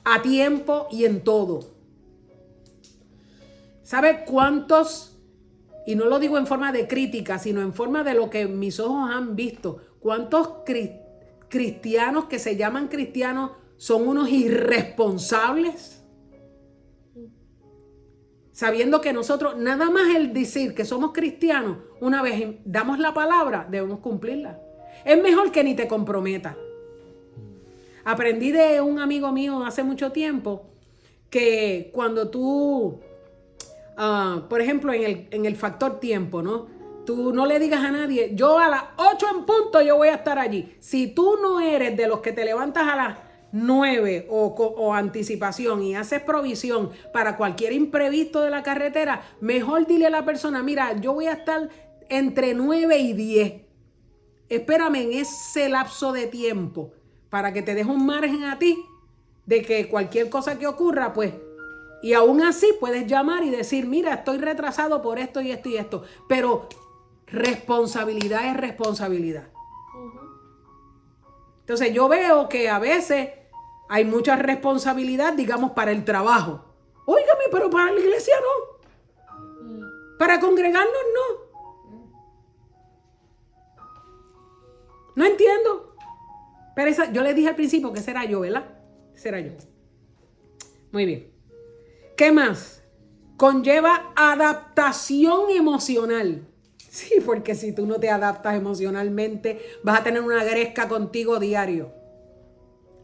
[SPEAKER 1] a tiempo y en todo. ¿Sabe cuántos? Y no lo digo en forma de crítica, sino en forma de lo que mis ojos han visto. ¿Cuántos cristianos que se llaman cristianos son unos irresponsables? Sabiendo que nosotros, nada más el decir que somos cristianos, una vez damos la palabra, debemos cumplirla. Es mejor que ni te comprometas. Aprendí de un amigo mío hace mucho tiempo que cuando tú, por ejemplo, en el factor tiempo, ¿no? Tú no le digas a nadie, yo a las 8 en punto yo voy a estar allí. Si tú no eres de los que te levantas a las 9 o anticipación y haces provisión para cualquier imprevisto de la carretera, mejor dile a la persona, mira, yo voy a estar entre 9 y 10. Espérame en ese lapso de tiempo para que te deje un margen a ti de que cualquier cosa que ocurra, pues, y aún así puedes llamar y decir, mira, estoy retrasado por esto y esto y esto. Pero responsabilidad es responsabilidad. Entonces yo veo que a veces Hay mucha responsabilidad, digamos, para el trabajo. Óigame, pero para la iglesia no. Para congregarnos no. No entiendo. Pero yo les dije al principio que será yo, ¿verdad? Será yo. Muy bien. ¿Qué más? Conlleva adaptación emocional. Sí, porque si tú no te adaptas emocionalmente, vas a tener una gresca contigo diario.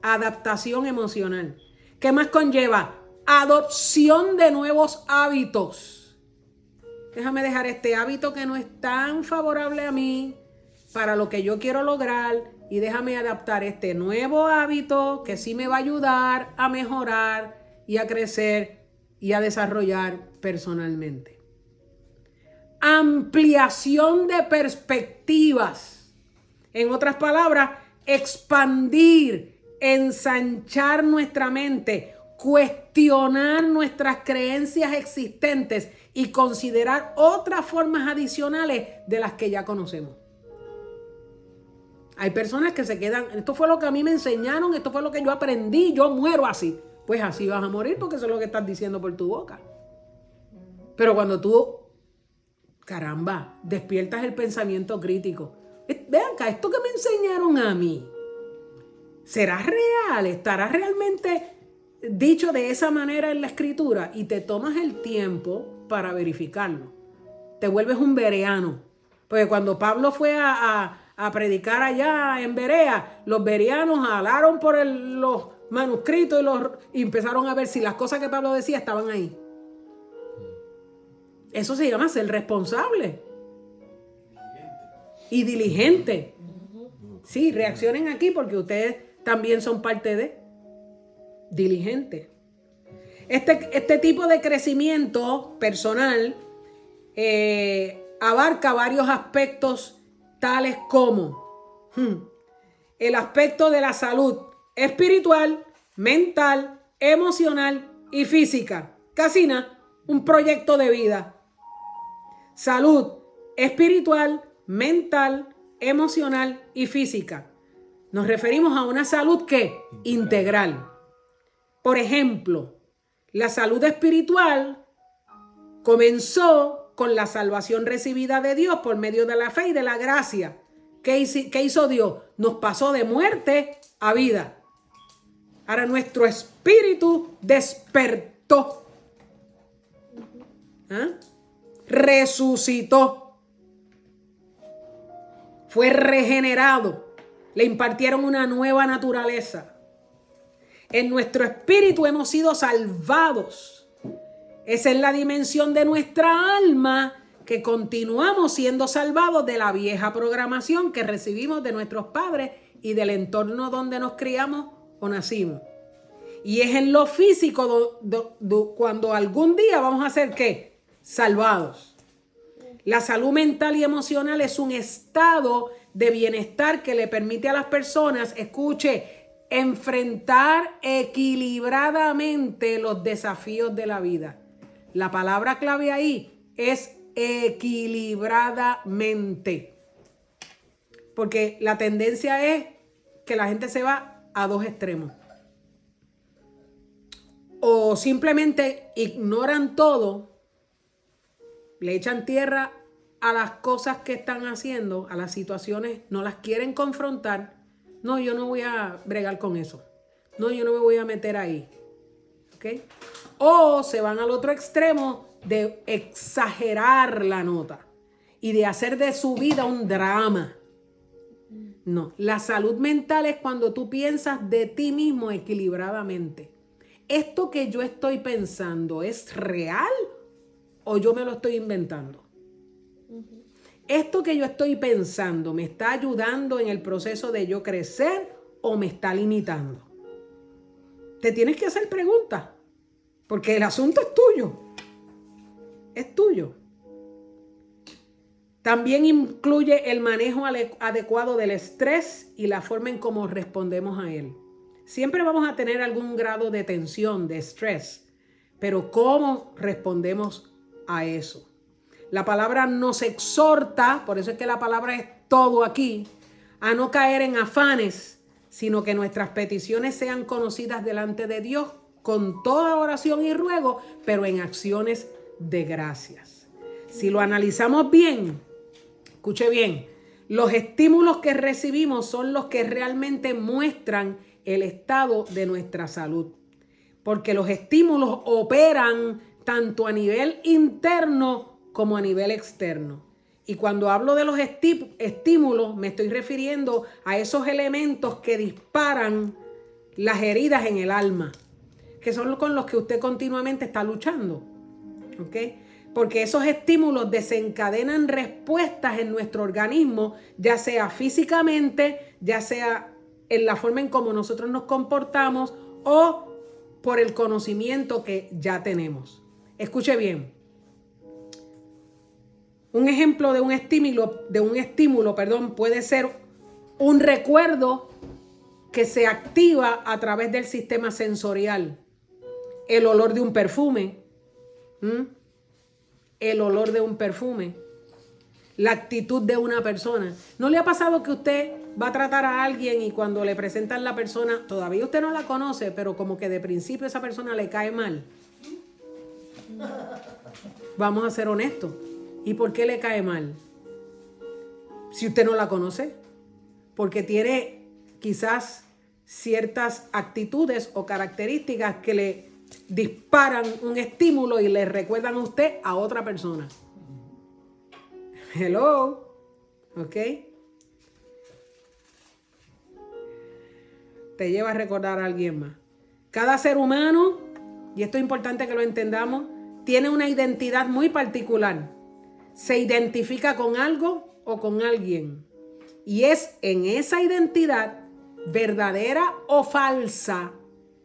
[SPEAKER 1] Adaptación emocional. ¿Qué más conlleva? Adopción de nuevos hábitos. Déjame dejar este hábito que no es tan favorable a mí para lo que yo quiero lograr y déjame adaptar este nuevo hábito que sí me va a ayudar a mejorar y a crecer y a desarrollar personalmente. Ampliación de perspectivas. En otras palabras, expandir, ensanchar nuestra mente, cuestionar nuestras creencias existentes y considerar otras formas adicionales de las que ya conocemos. Hay personas que se quedan, esto fue lo que a mí me enseñaron, esto fue lo que yo aprendí, yo muero así. Pues así vas a morir porque eso es lo que estás diciendo por tu boca. Pero cuando tú, caramba, despiertas el pensamiento crítico. Vean acá, esto que me enseñaron a mí, ¿será real? ¿Estará realmente dicho de esa manera en la escritura? Y te tomas el tiempo para verificarlo. Te vuelves un bereano. Porque cuando Pablo fue a predicar allá en Berea, los bereanos hablaron por los manuscritos y empezaron a ver si las cosas que Pablo decía estaban ahí. Eso se llama ser responsable y diligente. Sí, reaccionen aquí porque ustedes también son parte de diligente. Este tipo de crecimiento personal abarca varios aspectos tales como el aspecto de la salud espiritual, mental, emocional y física. Casi nada, un proyecto de vida. Salud espiritual, mental, emocional y física. Nos referimos a una salud ¿qué? Integral. Por ejemplo, la salud espiritual comenzó con la salvación recibida de Dios por medio de la fe y de la gracia. ¿Qué hizo Dios? Nos pasó de muerte a vida. Ahora nuestro espíritu despertó. Resucitó. Fue regenerado. Le impartieron una nueva naturaleza. En nuestro espíritu hemos sido salvados. Esa es la dimensión de nuestra alma, que continuamos siendo salvados de la vieja programación que recibimos de nuestros padres y del entorno donde nos criamos o nacimos. Y es en lo físico cuando algún día vamos a ser ¿qué? Salvados. La salud mental y emocional es un estado de bienestar que le permite a las personas, escuche, enfrentar equilibradamente los desafíos de la vida. La palabra clave ahí es equilibradamente. Porque la tendencia es que la gente se va a dos extremos. O simplemente ignoran todo, le echan tierra a las cosas que están haciendo, a las situaciones, no las quieren confrontar. No, yo no voy a bregar con eso. No, yo no me voy a meter ahí. ¿Ok? O se van al otro extremo de exagerar la nota y de hacer de su vida un drama. No, la salud mental es cuando tú piensas de ti mismo equilibradamente. ¿Esto que yo estoy pensando es real o yo me lo estoy inventando? ¿Esto que yo estoy pensando me está ayudando en el proceso de yo crecer o me está limitando? Te tienes que hacer preguntas, porque el asunto es tuyo. Es tuyo. También incluye el manejo adecuado del estrés y la forma en cómo respondemos a él. Siempre vamos a tener algún grado de tensión, de estrés, pero ¿cómo respondemos a eso? La palabra nos exhorta, por eso es que la palabra es todo aquí, a no caer en afanes, sino que nuestras peticiones sean conocidas delante de Dios con toda oración y ruego, pero en acciones de gracias. Si lo analizamos bien, escuche bien, los estímulos que recibimos son los que realmente muestran el estado de nuestra salud, porque los estímulos operan tanto a nivel interno como a nivel externo. Y cuando hablo de los estímulos, me estoy refiriendo a esos elementos que disparan las heridas en el alma, que son con los que usted continuamente está luchando. ¿Ok? Porque esos estímulos desencadenan respuestas en nuestro organismo, ya sea físicamente, ya sea en la forma en cómo nosotros nos comportamos o por el conocimiento que ya tenemos. Escuche bien. Un ejemplo de un estímulo, puede ser un recuerdo que se activa a través del sistema sensorial. El olor de un perfume. El olor de un perfume. La actitud de una persona. ¿No le ha pasado que usted va a tratar a alguien y cuando le presentan la persona, todavía usted no la conoce, pero como que de principio esa persona le cae mal? Vamos a ser honestos. ¿Y por qué le cae mal? Si usted no la conoce, porque tiene quizás ciertas actitudes o características que le disparan un estímulo y le recuerdan a usted a otra persona. Hello, ¿ok? Te lleva a recordar a alguien más. Cada ser humano, y esto es importante que lo entendamos, tiene una identidad muy particular. Se identifica con algo o con alguien. Y es en esa identidad, verdadera o falsa,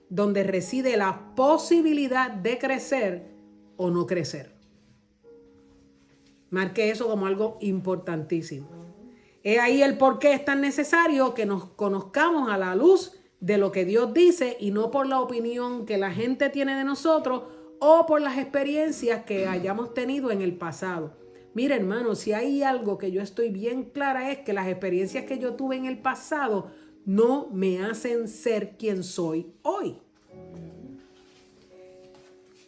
[SPEAKER 1] donde reside la posibilidad de crecer o no crecer. Marque eso como algo importantísimo. Es ahí el por qué es tan necesario que nos conozcamos a la luz de lo que Dios dice y no por la opinión que la gente tiene de nosotros o por las experiencias que hayamos tenido en el pasado. Mira, hermano, si hay algo que yo estoy bien clara es que las experiencias que yo tuve en el pasado no me hacen ser quien soy hoy.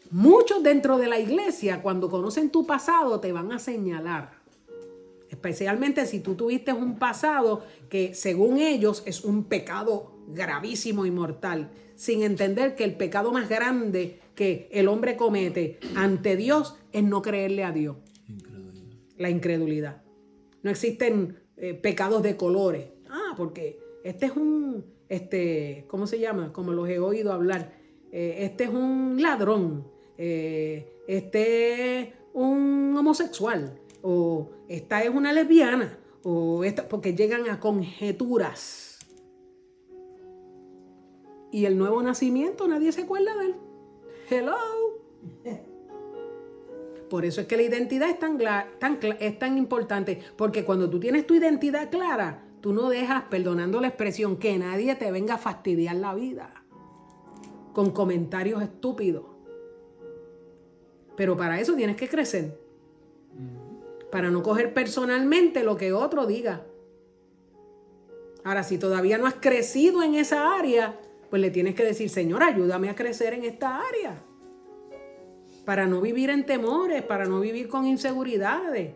[SPEAKER 1] Muchos dentro de la iglesia, cuando conocen tu pasado, te van a señalar. Especialmente si tú tuviste un pasado que, según ellos, es un pecado gravísimo y mortal, sin entender que el pecado más grande que el hombre comete ante Dios es no creerle a Dios. La incredulidad. No existen pecados de colores. Porque este es un, ¿cómo se llama? Como los he oído hablar. Este es un ladrón. Este es un homosexual. O esta es una lesbiana. O esta, porque llegan a conjeturas. Y el nuevo nacimiento, nadie se acuerda de él. Hello. Por eso es que la identidad es tan importante, porque cuando tú tienes tu identidad clara, tú no dejas, perdonando la expresión, que nadie te venga a fastidiar la vida con comentarios estúpidos. Pero para eso tienes que crecer, para no coger personalmente lo que otro diga. Ahora, si todavía no has crecido en esa área, pues le tienes que decir, Señor, ayúdame a crecer en esta área. Para no vivir en temores, para no vivir con inseguridades.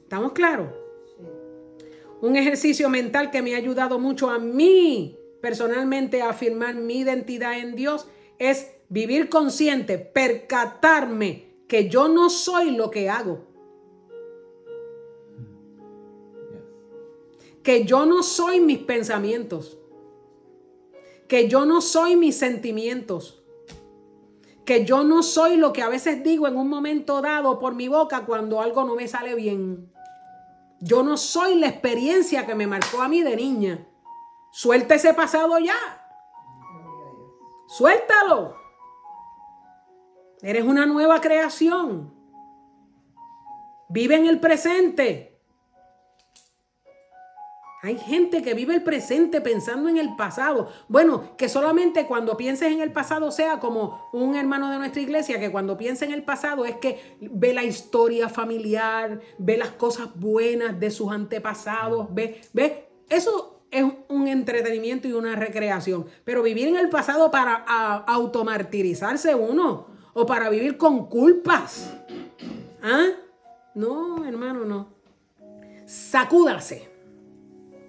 [SPEAKER 1] ¿Estamos claros? Sí. Un ejercicio mental que me ha ayudado mucho a mí, personalmente, a afirmar mi identidad en Dios, es vivir consciente, percatarme que yo no soy lo que hago. Que yo no soy mis pensamientos. Que yo no soy mis sentimientos. Que yo no soy lo que a veces digo en un momento dado por mi boca cuando algo no me sale bien. Yo no soy la experiencia que me marcó a mí de niña. Suelta ese pasado ya. Suéltalo. Eres una nueva creación. Vive en el presente. Hay gente que vive el presente pensando en el pasado. Bueno, que solamente cuando pienses en el pasado sea como un hermano de nuestra iglesia, que cuando piensa en el pasado es que ve la historia familiar, ve las cosas buenas de sus antepasados, ve. Eso es un entretenimiento y una recreación. Pero vivir en el pasado para automartirizarse uno o para vivir con culpas. ¿Ah? No, hermano, no. Sacúdase.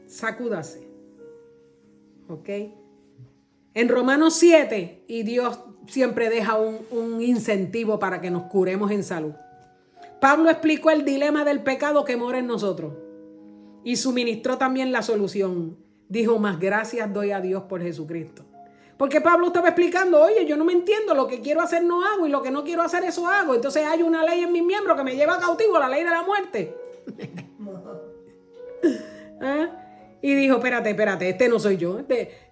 [SPEAKER 1] Sacúdase. ¿Ok? En Romanos 7, y Dios siempre deja un incentivo para que nos curemos en salud. Pablo explicó el dilema del pecado que mora en nosotros y suministró también la solución. Dijo, más gracias doy a Dios por Jesucristo. Porque Pablo estaba explicando, oye, yo no me entiendo, lo que quiero hacer no hago y lo que no quiero hacer eso hago. Entonces hay una ley en mis miembros que me lleva cautivo, la ley de la muerte. ¿Ah? Y dijo, espérate, este no soy yo.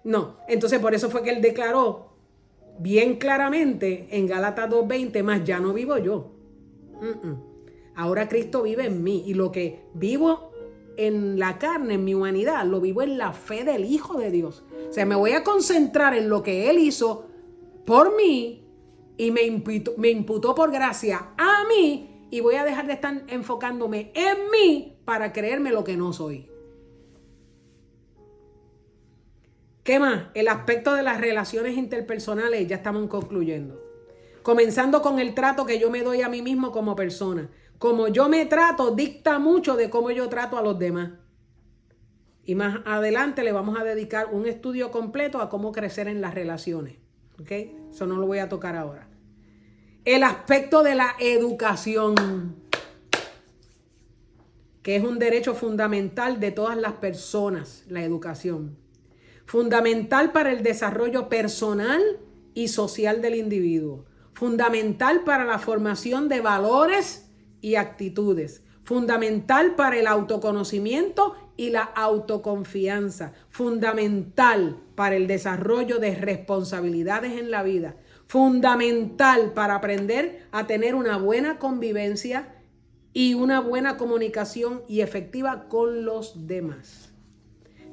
[SPEAKER 1] No, entonces por eso fue que él declaró bien claramente en Gálatas 2:20, más ya no vivo yo. Ahora Cristo vive en mí y lo que vivo en la carne, en mi humanidad, lo vivo en la fe del Hijo de Dios. O sea, me voy a concentrar en lo que Él hizo por mí y me imputó por gracia a mí y voy a dejar de estar enfocándome en mí para creerme lo que no soy. ¿Qué más? El aspecto de las relaciones interpersonales, ya estamos concluyendo. Comenzando con el trato que yo me doy a mí mismo como persona. Como yo me trato, dicta mucho de cómo yo trato a los demás. Y más adelante le vamos a dedicar un estudio completo a cómo crecer en las relaciones. ¿Ok? Eso no lo voy a tocar ahora. El aspecto de la educación, que es un derecho fundamental de todas las personas, la educación. Fundamental para el desarrollo personal y social del individuo. Fundamental para la formación de valores y actitudes. Fundamental para el autoconocimiento y la autoconfianza. Fundamental para el desarrollo de responsabilidades en la vida. Fundamental para aprender a tener una buena convivencia y una buena comunicación y efectiva con los demás.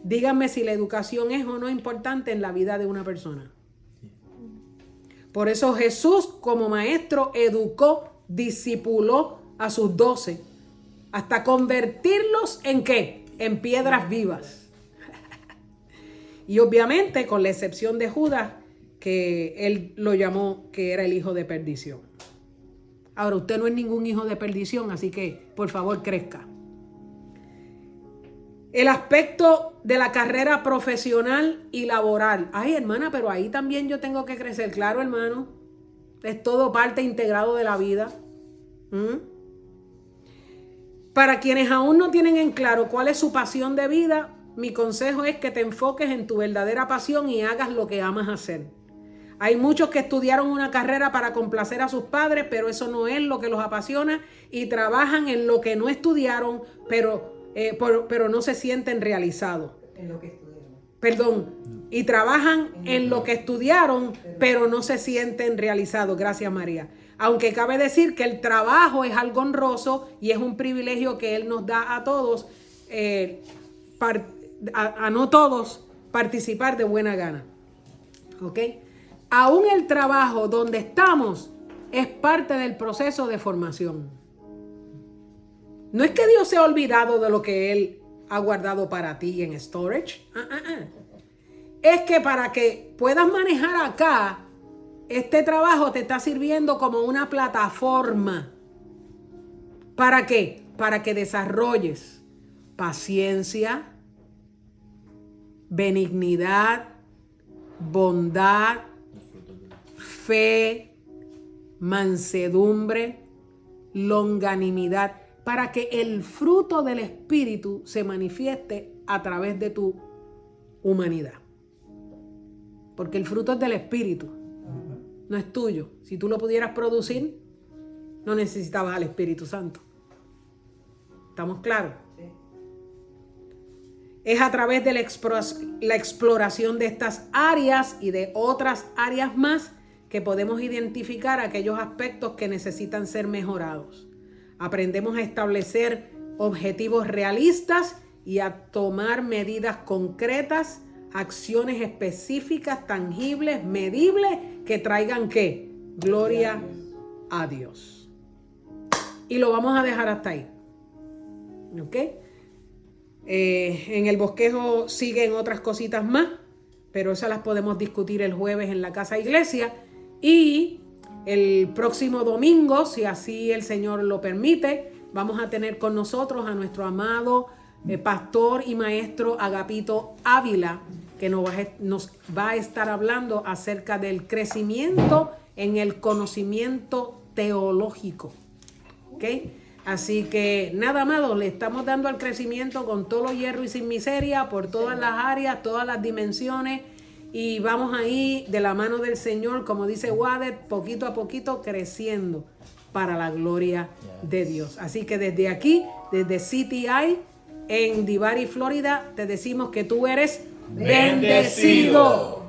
[SPEAKER 1] Díganme si la educación es o no importante en la vida de una persona. Por eso Jesús, como maestro, educó, discipuló a sus 12 hasta convertirlos ¿en qué? En piedras vivas. Y obviamente, con la excepción de Judas, que él lo llamó que era el hijo de perdición. Ahora, usted no es ningún hijo de perdición, así que, por favor, crezca. El aspecto de la carrera profesional y laboral. Ay, hermana, pero ahí también yo tengo que crecer. Claro, hermano. Es todo parte integrado de la vida. Para quienes aún no tienen en claro cuál es su pasión de vida, mi consejo es que te enfoques en tu verdadera pasión y hagas lo que amas hacer. Hay muchos que estudiaron una carrera para complacer a sus padres, pero eso no es lo que los apasiona y trabajan en lo que no estudiaron, pero no se sienten realizados.
[SPEAKER 2] En lo que estudiaron.
[SPEAKER 1] Perdón, y trabajan en lo que estudiaron, pero no se sienten realizados. Gracias, María. Aunque cabe decir que el trabajo es algo honroso y es un privilegio que Él nos da a todos, a no todos participar de buena gana. ¿Ok? Aún el trabajo donde estamos es parte del proceso de formación. No es que Dios se ha olvidado de lo que Él ha guardado para ti en storage. Es que para que puedas manejar acá, este trabajo te está sirviendo como una plataforma. ¿Para qué? Para que desarrolles paciencia, benignidad, bondad, fe, mansedumbre, longanimidad, para que el fruto del Espíritu se manifieste a través de tu humanidad. Porque el fruto es del Espíritu, no es tuyo. Si tú lo pudieras producir, no necesitabas al Espíritu Santo. ¿Estamos claros? Sí. Es a través de la exploración de estas áreas y de otras áreas más que podemos identificar aquellos aspectos que necesitan ser mejorados. Aprendemos a establecer objetivos realistas y a tomar medidas concretas, acciones específicas, tangibles, medibles, que traigan ¿qué? Gloria a Dios. Y lo vamos a dejar hasta ahí. ¿Ok? En el bosquejo siguen otras cositas más, pero esas las podemos discutir el jueves en la casa iglesia. Y el próximo domingo, si así el Señor lo permite, vamos a tener con nosotros a nuestro amado pastor y maestro Agapito Ávila, que nos va a estar hablando acerca del crecimiento en el conocimiento teológico. ¿Ok? Así que nada, amados, le estamos dando al crecimiento con todo hierro y sin miseria, por todas las áreas, todas las dimensiones, y vamos ahí de la mano del Señor, como dice Wadet, poquito a poquito creciendo para la gloria de Dios. Así que desde aquí, desde CTI en Divari, Florida, te decimos que tú eres bendecido.